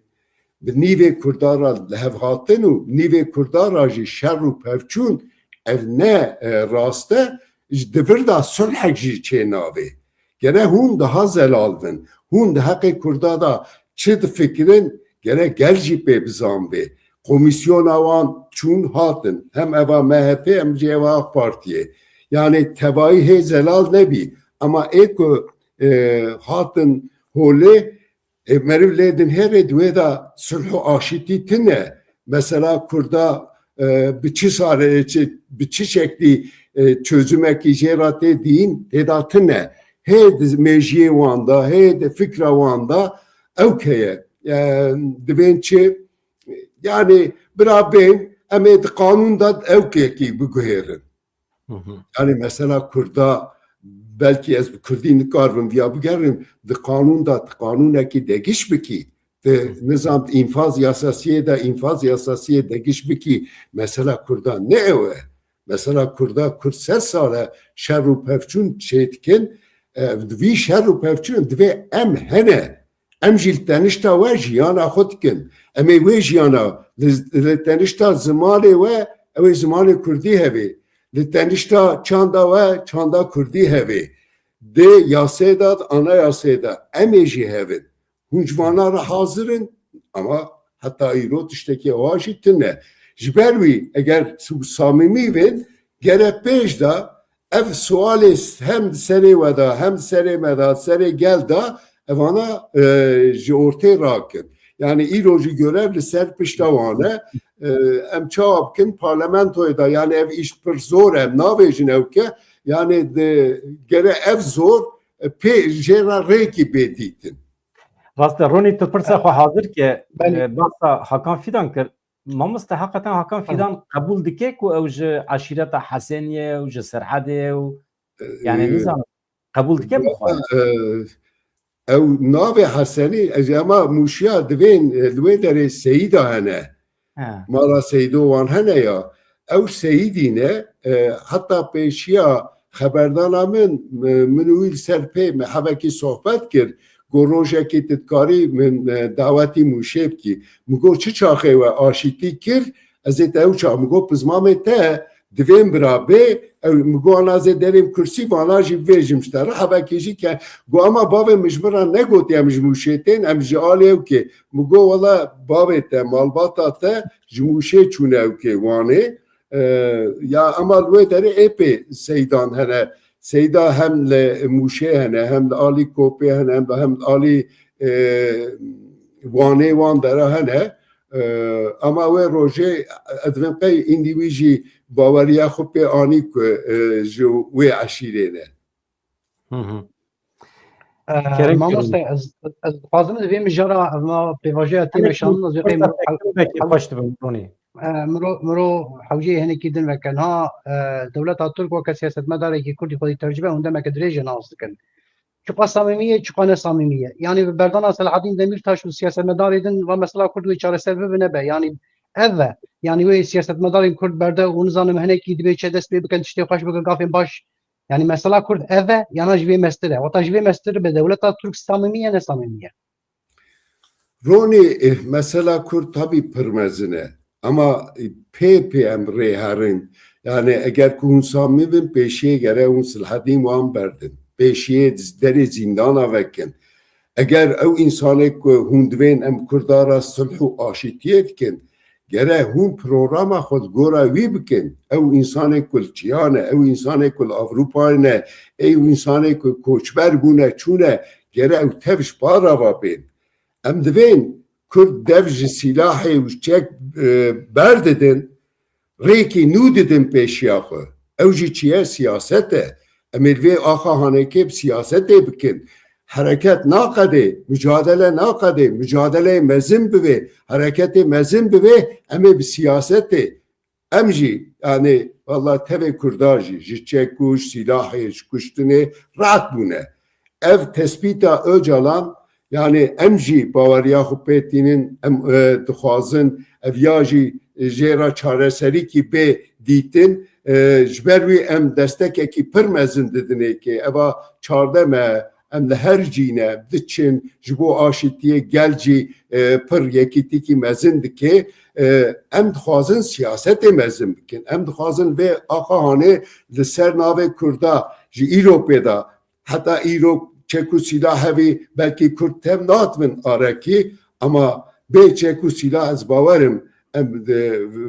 bi nîvê Kurdara li hev hatin û nîvê Kurdara jî şer û pevçûn ev ne rast e ji divir da sulhek jî çê navê gere hûn daha zelal bin hûn di heqê Kurda da çi difikirin gere gel jî pê bizanbê komisyona wan çûn hatin hem eva MHP hem jî eva AK Partiye yani tevayî hê zelal nebî ama ê ku hatin holê meriv lêdin herê di wê da sulh û aşîtî tune mesela Kurda bi çi şekli çözümekî jêra tê dîn têda tune hê di mejiyê wan da hê di fikra wan da ew heye divên çi yani birabên em ê di kanûn da ewkekî biguhêrin. Yani mesela Kurda belki ez bi Kurdî nikarim ya bigerim di kanûn da kanûnekî degiş bikî nizam infaz yasasiyê de infaz yasasiyê degiş bikî mesela Kurda ne ew e? Mesela Kurda Kurd sed sale şer û pevçûn çê dikin vî şer û pevçûn divê em hene em jî li tenişta we jiyana xwe dikin em ê wê jiyana li tenişta zimanê we ew ê zimanê Kurdî hevê li tenişta çanda we çanda Kurdî hevê dê yasê da anayasê da em ê jî hevin hûn civana re hazirin ama heta îro tiştekî ewa jî tune ji ber wî eger samîmî bin gerek pêş da ev sualê hem serê we da hem serê me da serê gel da evana ji ortê rakin yani îro jî görev li ser pişta wan e em çawa bikin parlamentoyê da yani ev îş pir zor em navêjin ewke yani gere ev zor pê jêra rêkî bê dîtin. Rast Ronî tu pirsa xwe hazir ke basa Hakan Fidan kir mamoste heqetan Hakan Fidan qebûl dike ku ew ji eşîreta Heseniyê û ji Serhedê û yani nizanim qebûl dike bi xwe ew navê Hesenî ama mûşiya divên li wê derê Seyîda hene mala Seyîdo wan hene ya ew Seyîdî ne heta pêşiya xeberdana min wî ser pê me hevekî sohbet kir got rojekê titkarî min dawetî mûşê bikî min got çi çaxê we aşîtî kir ez ê te ew çax min got pizmamê te divên birabê min got ana zê derêm kursî vana jî vê jî miştere hevekê jî ke got ama bavê min ji min re negotiye em ji mûşê tên em ji alê ew kê min got wela bavê te malbata te ji mûşê çûne ew kê wanê ya ama li wê derê êpê Seydan hene Seyda hem li mûşê hene hem li alî kopê hene hem li alî wanê wan dere hene ama wê rojê ez divêm qey îndî wî jî baweriya xwe pê anî ku ji wê eşîrê ne. Mamoste ez dixwazim divê mijara pêvajoya tê meşanin ez xweş dibim Ronî مرو حوجه هنکی دن وکن ها دولت ترک و سیاستمداری که کردی خودی ترجمه اونده مک درێژ ناز دکن چقا صمیمیه چقا نه صمیمیه yani berdana Selahattin Demirtaş و siyasetmedarî din ve mesela Kurd wê çareser bibine be yani ev ve yani wê siyasetmedarên Kurd berde û nizanim hinekî dibe çe dest pê bikin tiştê xweş bikin gafên baş yani mesela Kurd ev ve yana ji wê mestir e weta ji wê mestir be dewleta Türk samimiye ne samimiye Ronî mesela Kurd tabii pirmezine ama pê em rê herin yani eger ku hûn samî bin pêşiyê gere hûn Selahattin wan berdin pêşiyê derê zîndana vekin eger ew însanê ku hûn divên em Kurdara sulh û aşîtiyê dikin gere hûn programa xwe gora wî bikin ew însanê ku li çiyan e ew însanê ku li Avrupayê ne ew însanê ku koçber bûne çûne gere ew tev ji parava bên em divên Kurd dev ji silahê û çek berdidin rêkî nû didin pêşiya xwe ew jî çi ye siyaset e em ê vê axa hanekê bi siyasetê bikin hereket naqedê mücadele naqedê mücadeleyê mezin bivê hereketê mezin bivê em ê bi siyasetê em jî yani valla tevê Kurda jî ji çekûş silahê ji kuştinê rahat bûne ev tespîta Öcalan yani em jî baweriya xwe pê tînin em dixwazin ev ya jî jêra çareserîkî pê dîtin ji ber wî em destekekî pir mezin didinê kê eva çarde me em li her cîne diçin ji bo aşîtiyê gel jî pir yekîtîkî mezin dike em dixwazin siyasetê mezin bikin em dixwazin vê axahanê li ser navê Kurda ji îro da heta îro çekû silah hevî belkî Kurd tev natibin arekî ama bê çekû silah ez bawerim em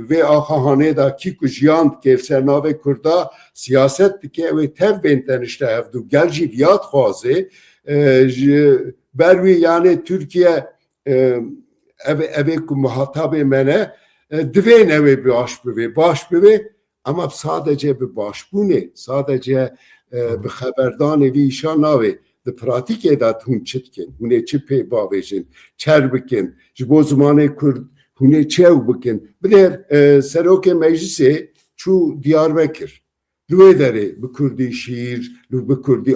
vê axahanê da kî ku jiyan dike ser navê Kurda siyaset dike ew ê tev bên tenişte hevdû gel jî viya dixwaze ji ber wî yani Türkiye ev ku muhatabê me ne Divên ew ê baş bibe ama sadece bi başbûnê sadece bi xeberdanê vî îşa navê di pratikê de hûn çi dikin hûn ê çi pê bavêjin çer bikin ji bo zimanê Kurd hûn ê çew bikin binêr serokê meclisê çû Diyarbekir li wê derê bi Kurdî şîr bi Kurdî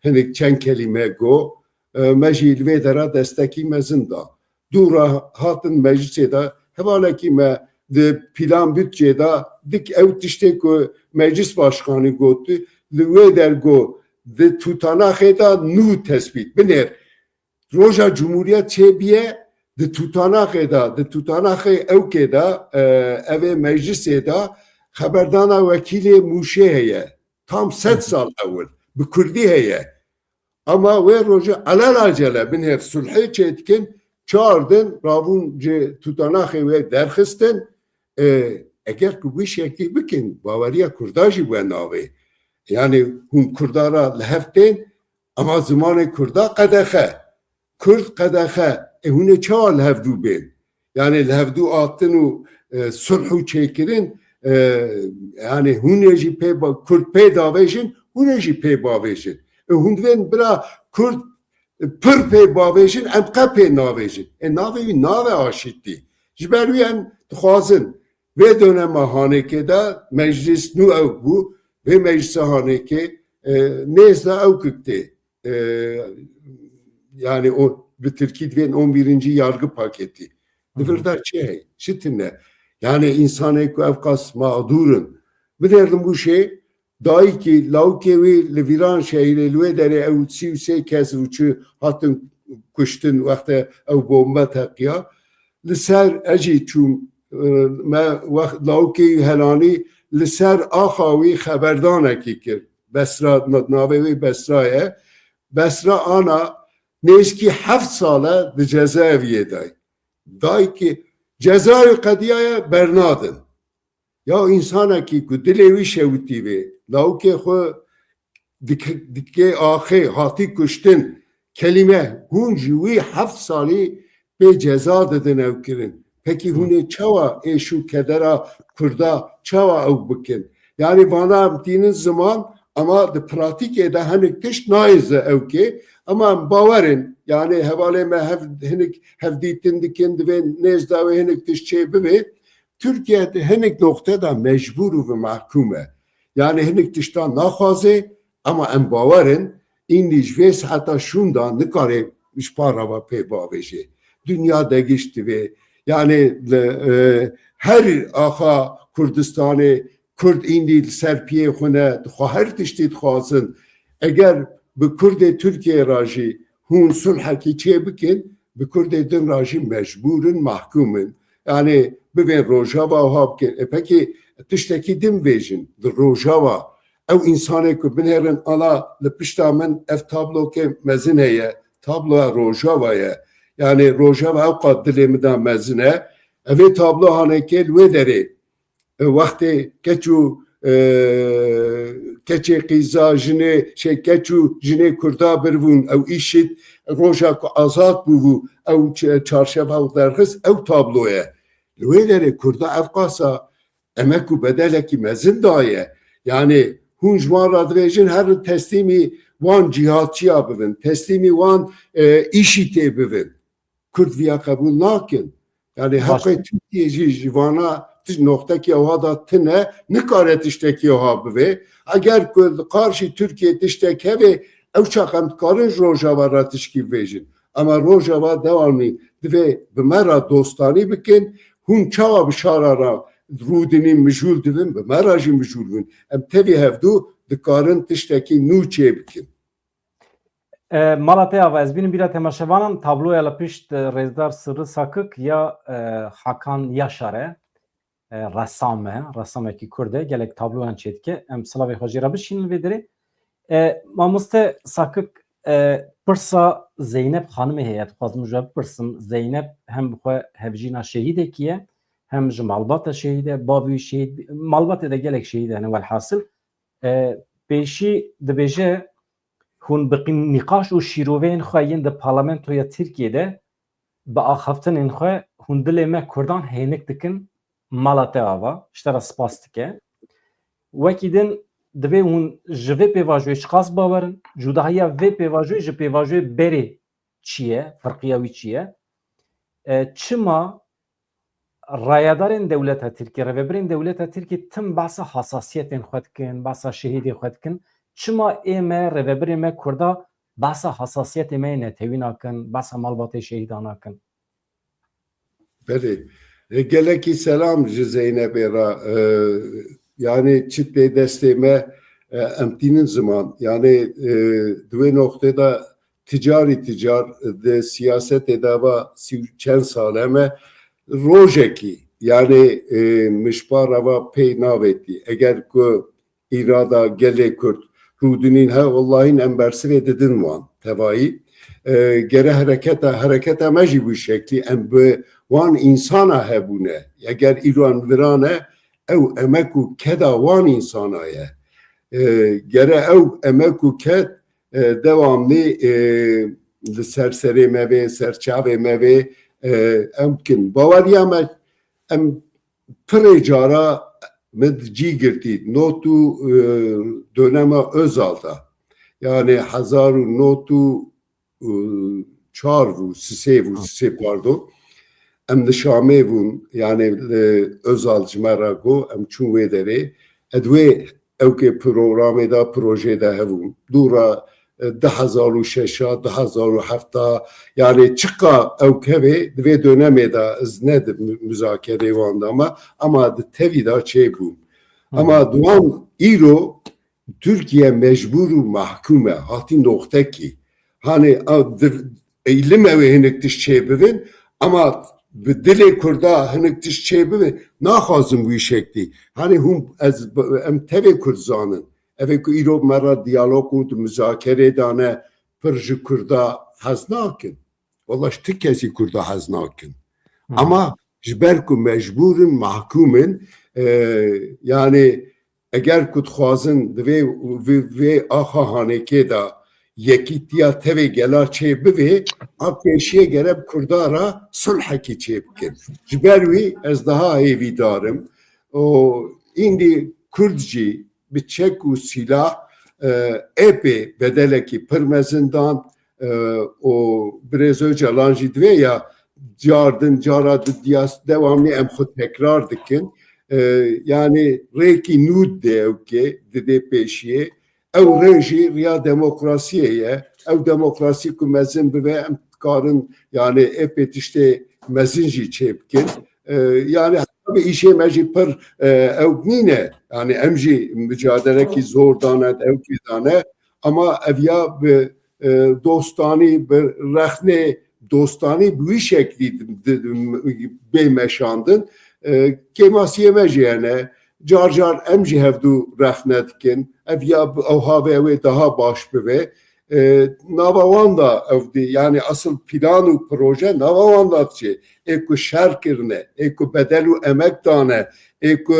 hinek çend kelîme got me jî li wê dera destekî mezin da dûra hatin meclisê de hevalekî me di plan bütçe da dik ew tiştê ku meclis başkanı gotu li wê dergo di tutanaxê da nû tespît binêr roja Cumhuriyet çêbiye di tutanaxê da di tutanaxê ewkê da evê meclisê da xeberdana wekîlê Mûşê heye tam 100 sal ewil bi Kurdî heye ama wê roja alelacele binêr sulhê çêdikin çardın ravun ji tutanaxê wê derxistin eger ku wî şeklî bikin baweriya Kurda jî we navê yani hûn Kurdara li hev tên ama zimanê Kurda qedexe Kurd qedexe hûn ê çawa li hevdû bên yani li hevdû atin û sulh û çêkirin yani hûn ê jî Kurd pê davêjin hûn ê jî pê bavêjin hûn divên bira Kurd pir pê bavêjin em qe pê navêjin navê wî nave aşîtî ji ber wî em dixwazin vê dönema hanekê de meclis nû ew bû vê meclisa hanekê nêz da ew kiktê yani o bi Tirkî divên 11. yargı paketî divirda çi hey çi tune yani insanê ku ev qas mağdurin biderdim bu şey dayîkî lawkê wî li Vîran şehrê li wê derê ew 33 kes û hatin kuştin wexte ew bombe teqiya li ser ecî çûm me lawkê helanî li ser axa wî xeberdanekî kir Besra navê wî Besra ye Besra ana nêzkî 7 sale di cezaeviyê day dayîkî cezayê qediyaya bernadin ya insanekî ku dilê wî şewitî vê lawkê xwe dikê axê hatî kuştin kelîme hûn ji wî 7 salî pê ceza didin ew kirin pekî hûn ê çawa êş û kedera Kurda çawa ew bikin yani vana dînin ziman ama di pratikê de hinek tişt nayêze ewkê ama bawerin yani hevalê me hinek hevdîtin dikin divên nêz da wê hinek tişt çê bibe Türkiye'de hinek nokteda mecbur û mahkum e yani hinek tiştan naxwaze ama em bawerin îndî ji vê seheta şûn da nikare ji para ve pê bavêjê dünya digiştî vê yani her axa Kurdistanê Kurd îndî li ser piyê xwe ne dixwe her tiştî dixwazin eger bi Kurdê Tirkiye ra jî hûn sulhekî çê bikin bi Kurdê din ra jî mecburin mahkumin yani bivên rojava wiha bikin pekî tiştekî din vêjin di rojava ew insanê ku binêrin ala li pişta min ev tablokê mezin heye tabloya rojava ye yani rojava ew qat dilê min da mezin e evê tablo hanekê li wê derê wextê keç û keçê qîza jinê keç û jinê Kurda biribûn ew îşit roja ku azad bûbû ew çarşeva ew derxist ew tablo ye li wê derê Kurda ev qasa emek û bedelekî mezin daye yani hûn ji wan re dibêjin her teslîmî wan cîhatçiya bibin teslîmî wan îşî tê bibin Kurd viya qebûl nakin yani heqê Tirkiye jî ji vana noktekî ewa da tune nikare tiştekî ewa bibe eger ku qarşî Tirkiye tiştek hevê ew çaq em dikarin rojava ra tişkî bêjin ama rojava devamî divê bi me ra dostanî bikin hûn çawa bi şara ra rûdinî mijûl dibin bi me ra jî mijûl bin em tevî hevdû dikarin tiştekî nû çê bikin Malatya ve ez bînim bîra temaşevanan tabloya li pişt Rêzdar Sırrı Sakık ya Hakan Yaşar e ressamekî Kurd e gelek tabloyan çêdike em silavê xwe jê re bişînin vê derê mamoste Sakık pirsa Zeynep xanimê heye dixwazim ji we bipirsim Zeynep hem bi xwe hevjîna şehîdekî ye hem ji malbata şehîd e bavê wî şehîd malbatê de gelek şehîd hene welhasil pêşî dibêje hûn bi nîqaş û şîroveyên xwe yên di parlamentoya Tirkiyeyê de به آخفتن خو هندل ما کردان هینک دکن مالات آوا اشترا سپاس دکه وکی دن دوی هون جوی پیواجوی شخص باورن جداهیا وی پیواجوی جو پیواجوی بری چیه فرقیاوی چیه چما رایدارین دولت ترکیه رهبرین دولت ترکیه تم بحث حساسیت خود کن بحث شهیدی خود کن چما ایمه رهبر ما کردا بحث حساسیت ما نتوینا کن بحث مالبات شهیدانا کن بله geleki selam ji Zeynep'e ra yani çitle desteme emtinin zaman yani dve noktada ticari de siyaset edava çen saleme rojeki yani mişparava pey navetti eğer ku irada gele kurt rudinin ha Allah'ın embersi ve dedin van tevai gere harekete meji bu şekli em be وان انسان هبونه اگر ایران ورانه او امکو کدا وان انسانه گره او امکو کد devamlı سرسری موه سرچاوه موه امکن باوریا me em precara medci girdi notu döneme Özal'da yani hazaru notu çarvu sise pardon em nişame bun yani Özal cmerago em çun vedere edve evke programı da projede hevun dura 2006 2007 yani çıka evkeve ve döneme da ne müzakere vanda ama tevi da şey bu ama duan İro Türkiye mecburu mahkume hati nokta ki hani eyleme ve henektiş şey bevin ama dili kurda henektiş şey bevin naxazım bu şekli hani hum az em tevi kurzanın evet ki İro mera diyalog ud müzakere dane perji kurda haznakin vallahi tikesi kurda haznakin ama jberku mecburun mahkumun yani eğer kutxwazin ve aha haneke da yekitiya teve gela çebive a peşiye gereb kurdara sulhaki çebkin jberwi ez daha evi darım o indi kurdci bir çeku silah epe bedeleki pırmezinden o biraz önce lanjid veya cardın caradı diyas devamlı emxu tekrar dikin yani reki nud devke dede peşiye ev reji riya demokrasiye ev demokrasi ku mezin bibe em karın yani epet işte mezinci çepkin yani tabi işe meci per ev nine yani emji mücadele ki zor danet ev ki dane ama ev ya dostani bir rehne dostani bu şekli be meşandın kemasiye meciyene car emci hevdu rehnet ev ya avhave ve daha baş be Navavanda evdi yani asıl planu proje Navavanda çi eko şerkirne eko bedelu emek dane eko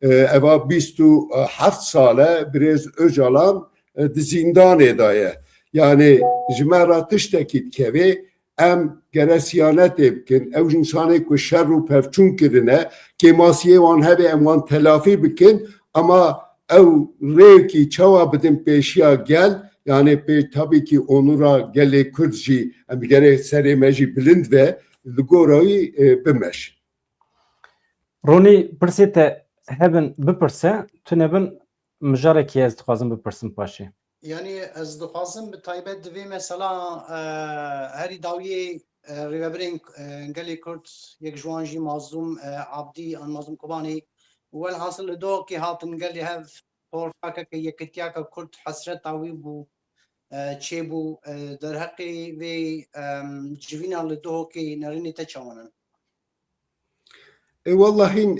eva 27 sale biraz öcalan zindan edaye yani jmeratış tekit kevi em geresiyanet ebkin ev insanı ku şerru pevçun kirine kemasiye wan hebe em wan telafi bikin ama ev reki çava bidin peşiya gel yani tabii ki onura gele Kürtçi em gere seremeci bilind ve ligorayı bimeş. Roni persete hebin bipirse tunebin mijareki ez dixwazim bipirsim paşê. Yani ez dixwazim bi taybet divê mesela herî dawiyê rêveberên gelê Kurd yek ji wan jî mazlûm Abdî an Mazlûm Kobanî welhasıl li dohekê hatin gelê hev porfakeke yekitiyaka Kurd hesreta wî bû çêbû derheqê vê civîna li dohekê nerînê te çawanin. Vallahi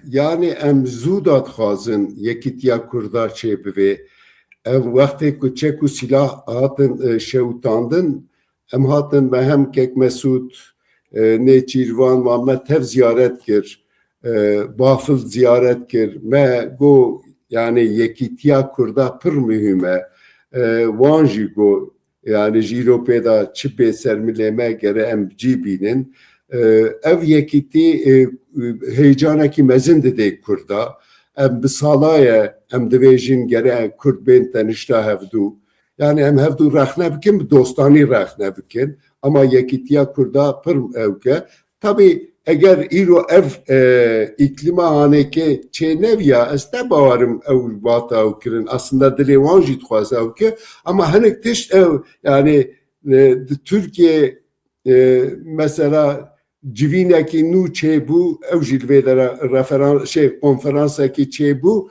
yani em zû xwazin yekîtiya Kurda çêbive وقتی که چکو سلاح هاتن شوتاندن ام هاتن به هم کک مسعود نیچیروان و ما تف زیارت کر بافل زیارت کر ما گو yani yekitiya kurda pır mühime vanji go yani Jiropeda çipe sermileme gere em cibinin ev yekiti heyecanaki mezin de Kurda em bi salaya em divêjin gere Kurd bên tenişta hevdû yani em hevdû rexne bikin bi dostani rexne bikin ama yekitiya Kurda pir evke tabi eğer îro ev îklîma haneke çêneviya ez te bawerim ew vata ew kirin aslında dilê wan jî dixwaze ew ke ama hinek tişt ew yani di Türkiye mesela civînekî nû çêbû ew jî li vê de konferansekî çêbû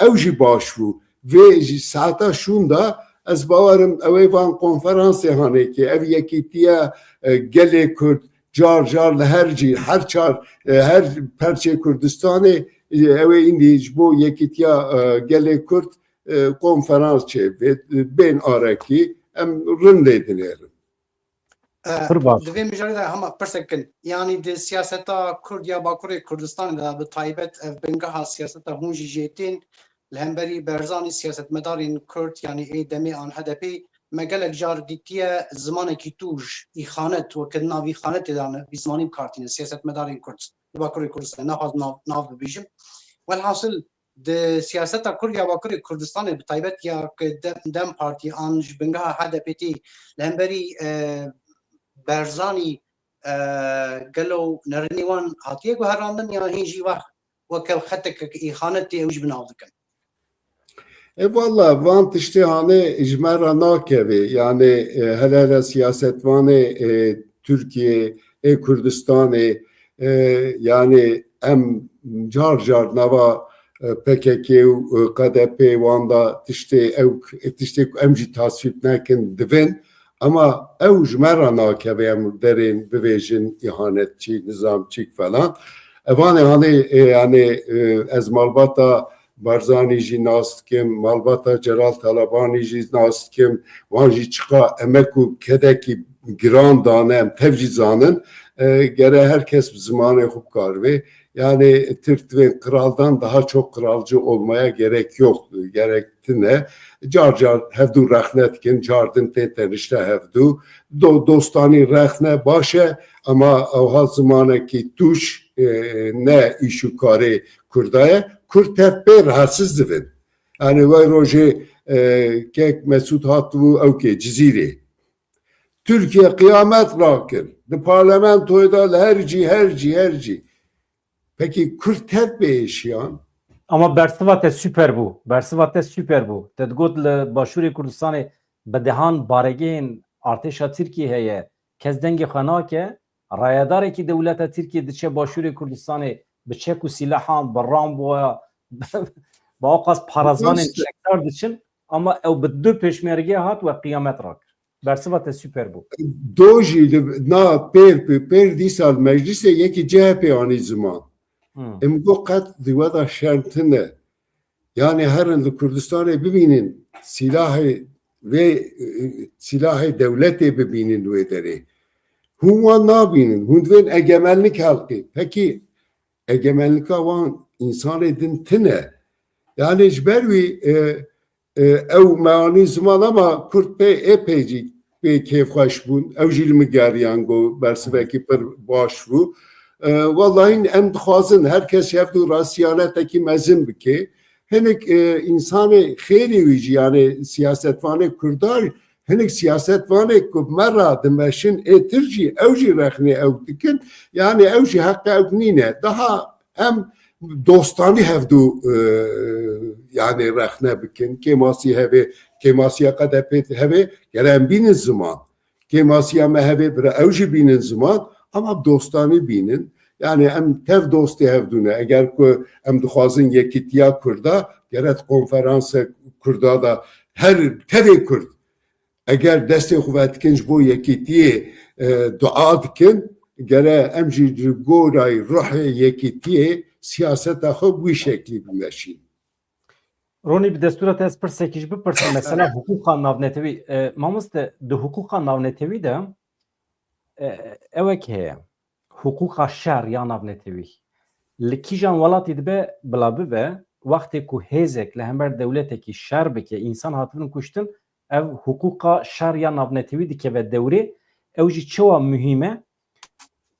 ew jî baş bû vê ji saeta şûn da ez bawerim ew ê van konferansê hanekê ev yekîtiya gelê Kurd car car li her çar her perçe Kurdistanê ew ê îndî ji bo yekîtiya gelê Kurd konferans çêbê bên arekî em rind lê dinêrin. Divê mijarê de hema pirsekin yanî di siyaseta Kurd ya Bakurê Kurdistanê de bi taybet ev bingeha siyaseta hûn jî jêtên li hemberî berzanî siyasetmedarên Kurd yanî ê demê an HDP me gelek jar dîtiye zimanekî tûj îxanet wekirina vî xanetê de vî zimanî bikartîne siyasetmedarên Kurd li Bakurê Kurdistanê nexwaz nav bibêjim welhasil di siyaseta Kurd ya Bakurê Kurdistanê bi taybet ya Dem Partî an ji bingeha HDP tê li hemberî berzanî gelo nerinê wan hatiye guherandin ya hîn jî weke xetekek îxanetê ew jî binav dikin. Valla van tiştihane ji me re nakeve yani hele siyasetvanê Türkiye Kurdistanê yani em car car nava PKK û KDP wan da tiştê ku em jî tasvîp nekin divin ama ew ji me re nakeve em derên bivêjin îhanetçî nizamçîk falan evanê hanê yani ez malbata Barzanî jî nas dikim, malbata Celal Talabanî jî nas dikim, wan jî çiqa emek û kedekî giran dane em tev jî zanin gere herkes bi zimanê xwe bikar yani Türk ve kraldan daha çok kralcı olmaya gerek yok. Gerektine car car hevdû rexne dikin, cardin tê tenişte hevdû dostani rexne başe ama evha zimanekî tuş ne işu karê Kurdaye Kurd tevpê rahatsız divin. Yani vay roje kek Mesut hatû evke Cizîrê. Türkiye kıyamet rakir. Di parlamentoyda herci. Peki Kürt tevpê eşiyan? Ama Bersivat süper bû. Bersivat süper bû. Te got li Başûrê Kurdistanê bi dehan baregehên artêşa Tirkiye heye kes dengê xwe nake rayedarekî dewleta Tirkiye diçe Başûrê Kurdistanê bi çek û silahan bi Ramboya bi aqas parazvanên çekdar diçin ama ew bi du pêşmerge hat ve kıyamet rakir. Bersivat süper bû. Dojî na pêr dîsal meclisê yekî CHP anî ziman. Em got qet diwada şertine yani herin li Kurdistanê bibînin silahê devletê bibînin wê derê. Hûn wan nabînin, hûn divên egemenlik helqî. Peki egemenlika wan insanê din tune. Yani ji ber wî ew me anî ziman ama Kurd epey jî pê kêfxweş bûn. Ew jî li min geriyan got bersivekî pir baş bû. Vallahi em dixwazin herkes hevdû rasiyanetekî mezin bike. Hinek insanê xêrî wî jî yani siyasetvanê Kurdar hinek siyasetvanê ku me ra dimeşin êtir jî ew jî rexnê ew dikin yani ew jî heqa ew nîne. Daha em dostanî hevdû yani rexne bikin. Kêmasî hevê, kêmasiya KDP hevê gere em bînin ziman. Kêmasiya me hevê bire ew jî bînin ziman ama dostanî bînin. Yani em tev dostê hevdûne eger ku em dixwazin yekîtiya Kurda geret konferansa Kurda da her tevê Kurd eger destê xwe vedikin ji bo yekîtiyê dua dikin gere em jî ji gorayê ruhê yekîtiyê siyaseta xwe wî şeklî bimeşîn. Ronî bi destûra te ez pirsekî ji bipirsim mesela huquqa navnetewî mamoste di huquqa navnetewî de ewek heye huquqa şer ya navnetewî li kîjan welatê dibe bila bibe wextê ku hêzek li hember dewletekî şer bike însan hatibin kuştin ev hukuka şer ya navnetewî dike ve dewrê ew jî çawa mühîm e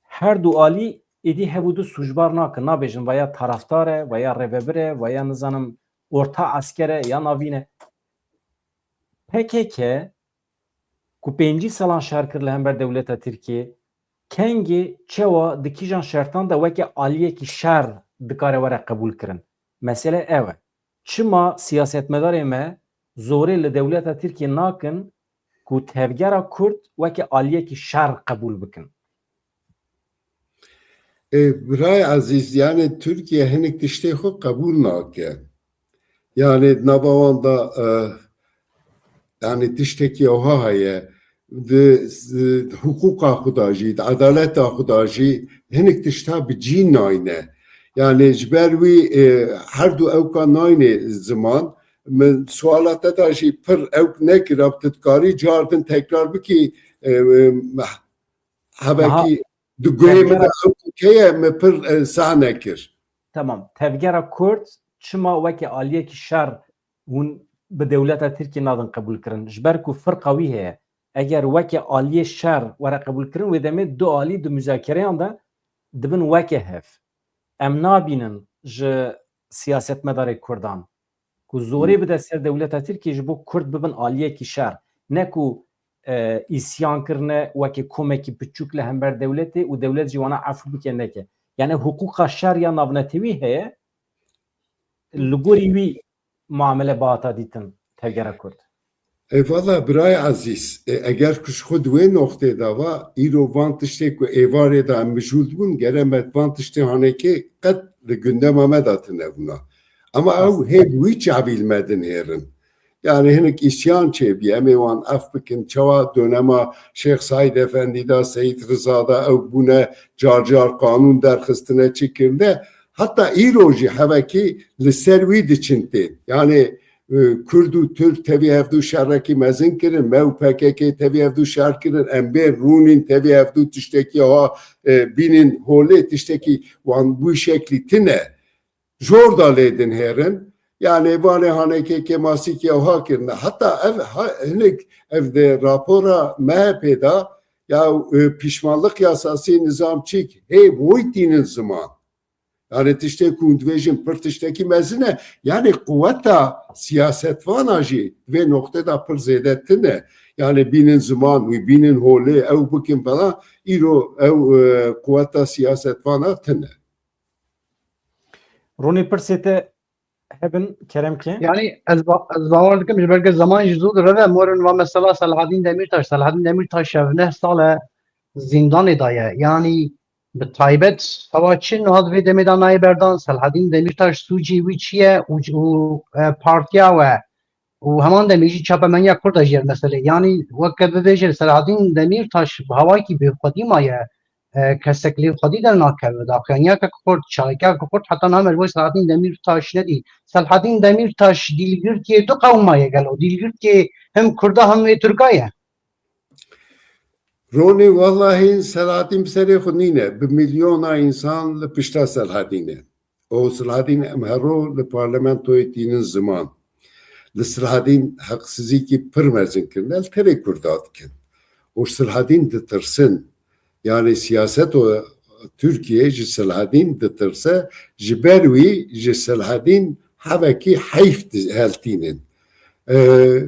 her du alî êdî hevû du sûcbar nakin nabêjin veya taraftar e veya rêvebir e veya nizanim orta asker e ya navîn e PKK ku 5 salan şer kir li hember dewleta Tirkiye kengê çawa di kîjan şertan de weke aliyekî şer dikare were qebûl kirin. Mesele ev e. Çima siyasetmedarê me zorê li dewleta Tirkiye nakin ku tevgera Kurd weke aliyekî şer qebûl bikin. Birayê ezîz yani Türkiye hinek tiştê xwe qebûl nake. Yani nava wan da yani tiştekî wiha heye di hukuka xwe da jî di adaleta xwe da jî hinek tişta bi cî nayne. Yani ji ber wî her du ewka nayne ziman min sualata da jî pir ewk nekira bi tu dikarî cardin tekrar bikî hevekî di guhê min de ewkê me pir sah nekir. Tamam. Tevgera Kurd çima weke aliyekî şer hûn bi dewleta Tirkiye nadin qebûl kirin. Ji ber ku firqa wî heye. Eger weke aliyê şer were qebûl kirin wê demê du alî di müzakereyan de dibin weke hev. Em nabînin ji siyasetmedarê Kurdan ku zorê bide ser dewleta Tirkiye ji bo Kurd bibin aliyekî şer. Ne ku îsyan kirine weke komekî piçûk li hember dewletê û dewlet jî wana efû bike neke. Yani hukuka şer ya navnetewî heye li gorî wî muamele bahata dîtin tevgera Kurd. Valla birayê ezîz eger ku ji xwe di wê noxtê de va îro van tiştê ku êvarê de em mijûl bûn gere me van tiştê hanekê qet li gündema me de tune bûna. Ama ew hêv wî çavîl me din hêrin. Yani hinek isyan çêbî em ê wan ev bikin çawa dönema Şêx Saîd Efendî da Seyid Rıza da ew bûne car car kanûn derxistine çi kirine hatta îro jî hevekî li ser wî diçin tên. Yani Kurd û Türk tevî hevdû şerrekî mezin kirin, me û PKK tevî hevdû şer kirin, em bê rûnîn tevî hevdû tiştekî ha bînin holê tiştekî wan bu şeklî tune. Jor da lêdin hêrin. Yani vanê hanekê kemasî ha kirine. Hatta hinek ev de rapora MHP da ya pişmanlık yasası nizamçîk hey boytînin zaman. Yani tiştê ku dibêjin pir tiştekî mezin e yani kuvveta siyasetvana jî vê noktê da pir zêde tune. Yani bînin ziman wî bînin holê ew bikin falan îro ew kuvveta siyasetvana tune. Ronî pirsê te hebin keremke? Yani ez bawer dikim ji ber zaman ji zû direve morin ve mesela Selahattin Demirtaş ev neh sal zindanê daye. Yani bi taybet heva çin hat vê demê da nayê berdan Selahattin Demirtaş sûcî wî çi ye û partiya we û heman demê jî çapemeniya Kurd e ji yer meselê. Yani weke bibêje Selahattin Demirtaş bi hewayekî bêxwedî maye kesek lêvxwedî dernakeve daxuyaniya Kurd çaveka Kurd heta namer bo Selahattin Demirtaş nedî. Selahattin Demirtaş dîlgirtiyê du qewma ye gelo. Dîlgirtiyê hem Kurda hem vê Türka ye. Roni vallahi Selahattin serê xwe nîne bi milyona insan li pişta Selahattinê. O Selahattin em hero li parlamentoyê tînin ziman. Li Selahattin heqsizîkî pir mezin kirin. El terê Kurda dikin. O Selahattin ditirsin. Yani siyaset o Türkiye ji Selahattin ditirse ji ber wî ji Selahattin hevekî heyf heltînin.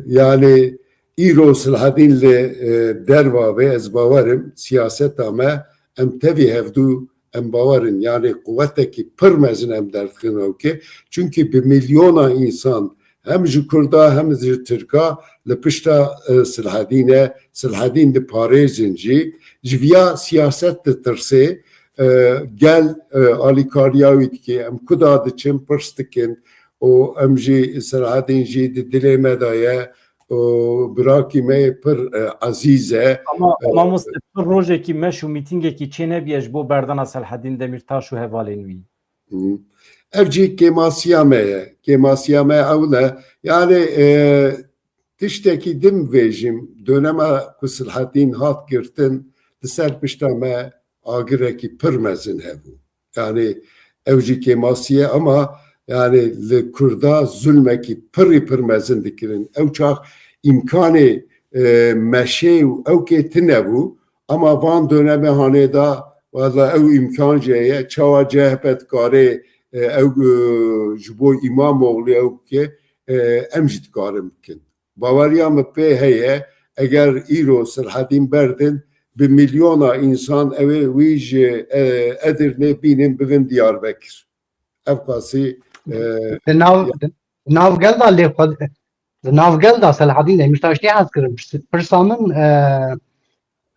Yani îro Selahattin li derva vê ez bawerim siyaseta me em tevî hevdû em bawerin yani kuvvetekî pir mezin em derdikin ewkê çünkü bi milyona insan hem ji Kurda hem ji Türka li pişta Selahattinê Selahattin di parêzin jî ji vîya siyaset ditirsê gel alîkariya wî dike em kuda diçin pirs dikin û em jî Selahattin jî di dilê me de ye birakî me pir ezîz e. Ama Mustafa rojekî meş û mîtingekî çê nebiye ji bo berdana Selahattin Demirtaş û hevalên wî. Ev jî kêmasiya me ye. Kêmasiya me ew ne yani tiştekî dim vêjim dönema ku Selahattin hat girtin di ser pişta me agirekî pir mezin hebû. Yani ew jî kêmasiye ama yani li Kurda zulmekî pir mezin dikirin. Ew çax imkanı meşe ev ki tinebu ama van döneme haneda valla ev imkan jeye çava CHP kare ev jibo İmamoğlu ev ki emjit karım kin. Bavarya mı pe heye eğer İro Sırhadin berdin bir milyona insan eve vij Edirne binin bivin Diyarbakır. Evkası Navgelda levkad Navgelda Selahaddin Demirtaş'ı hazkırım. Pırsanın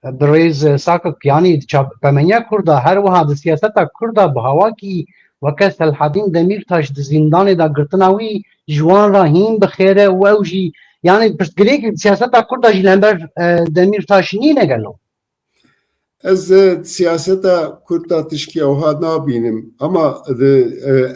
بريز ساكك يعني بمنيا كردا هر وها سياستا كردا بهواكي وكاس الحدين دميرتاش زندان دا قرطناوي جوان راهين بخيره واوجي يعني بس قريك سياستا كردا جلنبر دميرتاش نينه قالوا Ez siyaseta Kurt'a tişki oha nabînim ama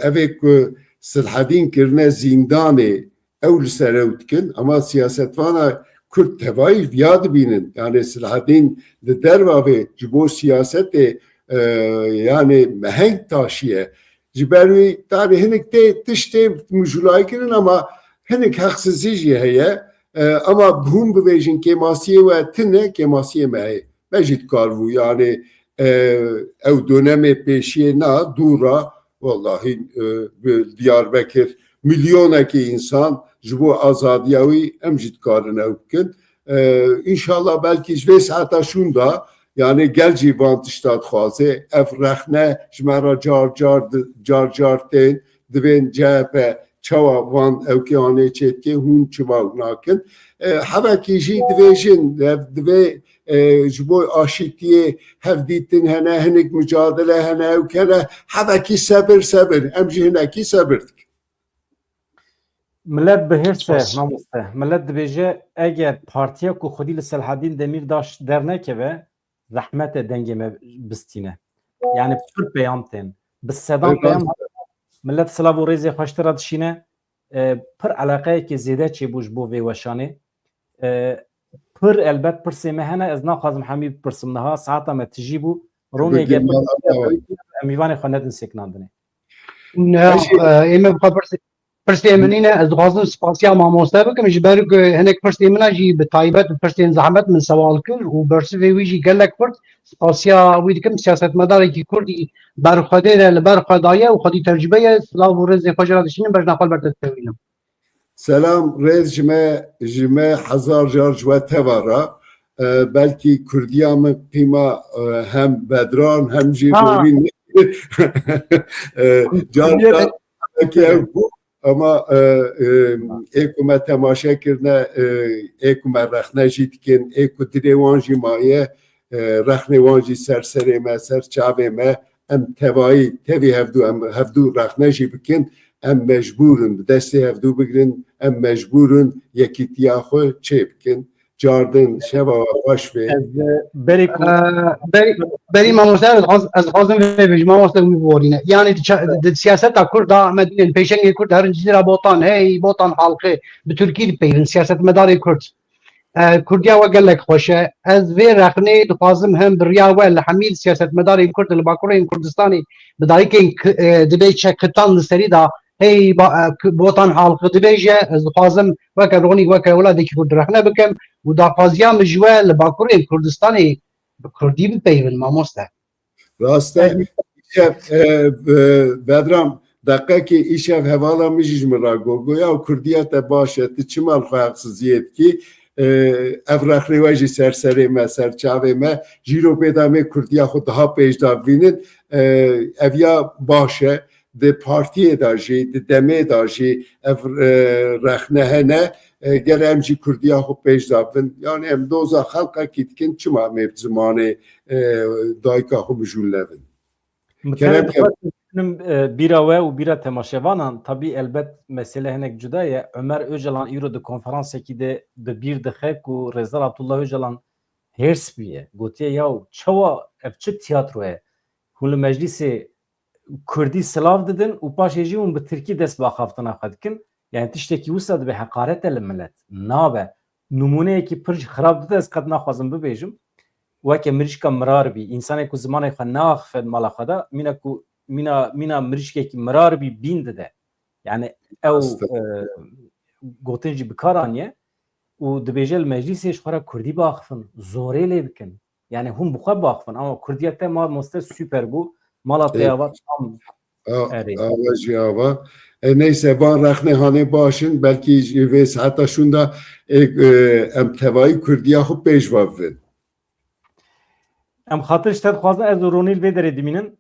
evek ku Sırhadîn kirine zindanê ew li ser ew dikin ama siyasetvana Kürt tevayî yad bînin yani Sırhadîn li dervavê ji bo siyasetê yani meheng taşiye ji ber wî tabi hinek tê tiştê mujulayî kirin ama hinek heqsizî jî heye ama hûn bibêjin kemasiyê we tune kemasiyê me heye mecid karvu yani ev dönemi peşiye na dura vallahi Diyarbakır milyonaki insan jibo azadiyavi emcid karın evkin inşallah belki jve saata şunda yani gel civant iştat xwaze ev rexne jmera car ten divên CHP çawa van evkiyane çetke hun çıvav nakin hevekî jî divêjin divê ji bo aşîtiyê hevdîtin hene hinek mücadele hene ew kere hevekî sebir em jî hinekî sebir dikin. Millet bihirse mamoste millet dibêje eger partiya ku xwedî li Selahaddin Demirtaş dernekeve zehmetê dengê me bistîne yani pir peyam tên bi sedan peyam millet silav û rêzê xweştira dişîne pir eleqeyekê zêde çêbû ji bo vê weşanê pir elbet pirsê me hene ez naxwazim hemî bipirsim niha saeta me tijî bû ronê ge em mîvanê xwe nedin sêkinandinê ئێمە پرسێ منینە ez dixwazim spasiya mamoste bikim ji ber ku hinek pirsê min jî bi taybet bi pirsên zehmet min sewal kir û bersivê wî jî gelek Kurd spasiya wî dikim siyasetmedarekî Kurdî berxwedê re li ber xwe daye û xwedî tecrübeye silav û rêzê xwe jî ra dişînin bejna xwe berdestevînim. Selam rêz ji me hezar car ji we tevara belkî Kurdiya min qîma hem bedran hem jî borîn car ama êku me temaşe kirine êku me rexne jî dikin êku dilê wan jî maye rexnê wan jî serserê me ser çavê me em tevayî tevî hevdû rexne jî bikin em mecburin bi destê hevdû bigirin em mecburin yekîtiya xwe çê bikin cardin şeva xweş vê berî mamoste ez dixwazim vê bijî mamoste wî biborîne yani di siyaseta Kurda me dînin pêşengê Kurd herin cîra botan hey botan halkê bi Tirkî dipeyrin siyasetmedarê Kurd Kurdiya we gelek xweş e ez vê rexnê dixwazim hem bi riya we li hemî siyasetmedarên Kurd li Bakurên Kurdistanê bi dayîkên dibê çekitan li serî da hey botan halkê dibêje ez dixwazim weke ronî weke weladekî Kurd rexne bikim û daxwaziya min ji we li Bakurên Kurdistanê bi Kurdî bipeyvin mamoste. Rast e Bedram دقیقی ایشف هوالا میجیج مرا گویا و کردیت باشه تی چمال خواهقسزیت کی افرخ رویجی سرسری ما سرچاوه ما جیرو پیدا می کردیا خود daha پیش دابینن evya باشه de partiye daji de deme daji rexnehene geremci Kurdiya xwe pêş dabin yani em doza xelqa kitkin çima me zimanê dayika xwe bijûlevin bîra we û bîra temaşevanan tabii elbet mesele hinek cuda ye Ömer Öcalan îro di konferansekî de bi bîr dixe ku Rezar Abdullah Öcalan hêrs bûye gotiye yaw çawa ev çi tiyatro ye hûn li meclisê Kurdî silav didin û paşê jî hûn bi Tirkî dest bi axaftina xwe dikin yani tiştekî wisa dibe heqaret e li millet nabe numuneyekî pir xirab dide ez qet naxwazim bibêjim weke mirîşka mirar bî însanê ku zimanê xwe neaxife mala xwe da mîna ku mîna mirîşkekî mirar bî bîn dide yani ew gotin jî bikar aniye û û dibêje li meclîsê ji xwe re Kurdî biaxivin, zorê lê bikin. Yani hûn bi xwe biaxivin ama Kurdiya te mamoste süper bû. Mala te ava tam erê. Avajî ava. Neyse van rexnehanê başin belkî ji vê saeta şûn da em tevayî Kurdiya xwe pêşva bibin. Em xatir ji te dixwazin ez û Ronî li vê derê dimînin.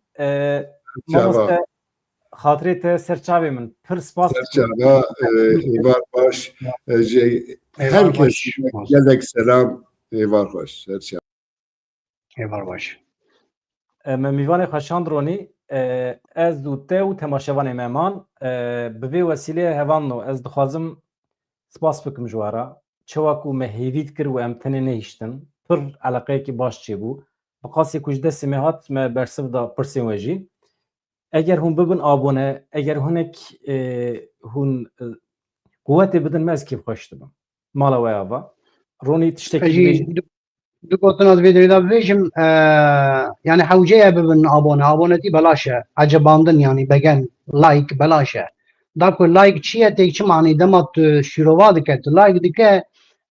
Mamoste xatirê te serçavê min pir spas dikim. Serçava êvar baş ji herkes gelek selam êvar xweş. Serçava. Êvar baş. Me mîvanê xweşand Ronî ez û te û temaşevanê meman bi vê wesileyê hevanno ez dixwazim spas bikim ji wara. Çawa ku me hêvî dikir û em tenê nehîştin. Pir eleqeyekî baş çêbû. Bi qasî ku ji destê me hat me bersiv da pirsên we jî. Eger hûn bibin abone, eger hinek hûn quwetê bidin me ez kêfxweş dibim. Mala we ava. Ronî tiştekî dibêjî. Du gotin az vê derê de bibêjim yani hewceya bibin abonetî belaş e. Ecebandin yani begen like belaş e. Da ku like çi ye têk çi manî dema tu şîrova dike tu like dike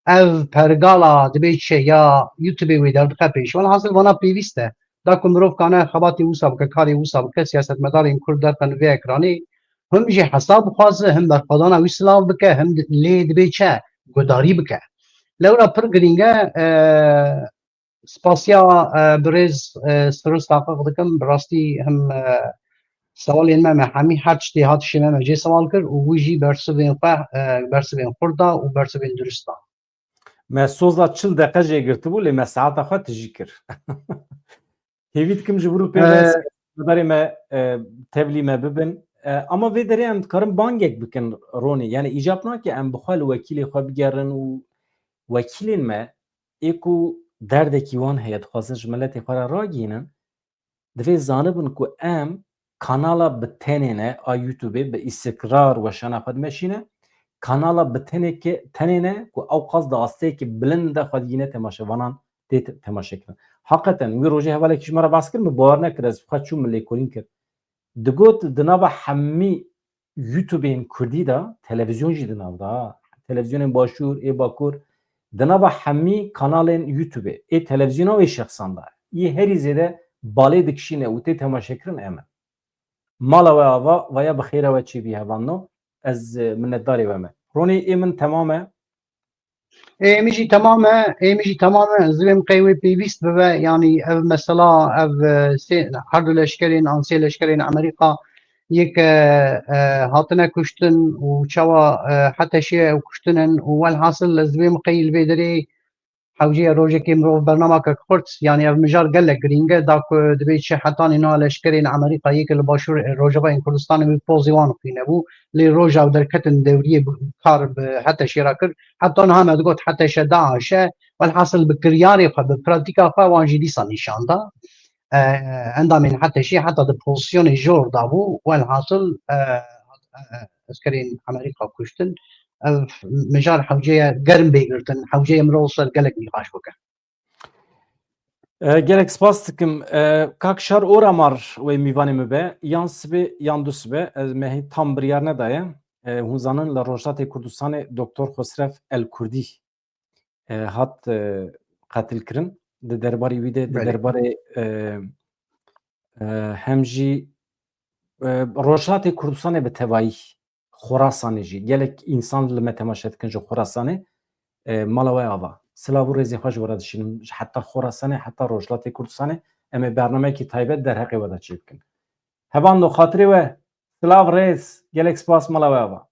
ev pergala dibê çi ya YouTubeê wê derdike pêş. Velhasıl vana pêwîst e. Da ku mirov kane xebatê wisa bike, karê wisa bike, siyasetmedarên Kurd derxin vê ekranê him jî hesab bixwaze, him berxwedana wî silav bike, him lê dibê çi gudarî bike. Lewra pir giring e spasiya birêz Sirus taqiq dikim bi rastî him sewalên me hemî her tiştê hat şê me cê sewal kir û wî jî bersivên xwe bersivên Kurda û bersivên durist da. Me soza çil deqe jê girtibû lê me saeta xwe tijî kir. Hêvî dikim ji grûpê me me tevlî me bibin. Ama vê derê em dikarin bangek bikin Ronî. Yani îcab nake em bi xwe li wekîlê xwe bigerin û wekîlên me ê ku derdekî wan heye dixwazin ji miletê xwe re ragihînin divê zanibin ku em kanala bi tenê ne a YouTubeê bi îstikrar weşana xwe dimeşîne kanala bi tenê ne ku ew qas di asteyekî bilind de xwe digîne temaşevanan tê temaşe kirin. Heqeten wî rojê hevalekî ji me re bas kir min bawer nekir ez xwe çûm min lêkolîn kir. Digot di nava hemî YouTubeên Kurdî da televîzyon jî di nav da televizyonên başûr ê bakur di nava hemî kanalên YouTubeê ê televizyona wê şexsan da yê herî zêde balê dikişîne û tê temaşekirin em e. Mala we ava vaya bi xêra we çêbî hevanno ez minnetdarê we me. Ronî ê min temam e. Êmî jî temam e, êmî jî temam e zivêm qeywe pêwîst bibe yanî ev mesela ev her du leşkerên an sê leşkerên Amerîka yek hatine kuştin û çawa heteşê ew kuştinin û welhasıl ez divêm qey li vê derê hewceya rojekê mirov bernameke xurt yani ev mijar gelek giring e da ku dibê çi hetanê na leşkerên Amerîkayê ki li başûr Rojavayên Kurdistanê wî pozê wan xwînebû lê roja ew derketin dewriyê kar bi heteşê re kir heta niha me digot heteşe Daeş e welhasıl bi kiryarê xwe bi pratîka xwe wan jî dîsa nîşan da endamên heteşê heta di pozisyonê jor dabû welhasıl eskerên Amerîka kuştin ev mijar hewceya germ bêgirtin hewceya mirov ser gelek nîqaş bike. Gelek spas dikim kak şar oramar wê mîvanê me be yan sibê yan du sibê ez me tam biryar nedaye hûn zanin li Rojdatê Kurdistanê Doktor Xosrev El-Kurdî hat qetilkirin di derbarê wî de di derbarê hem jî Rojdatê Kurdistanê bi tevahî Xorasanê jî gelek însan li me temaşe dikin ji Xorasanê mala we ava silav û rêzê xwe ji we re dişînin heta Xorasanê heta Rojdatê Kurdistanê em ê bernameyekî taybet derheqê we de çê bikin. Hevan do xatirê we silav rêz gelek spas mala we ava.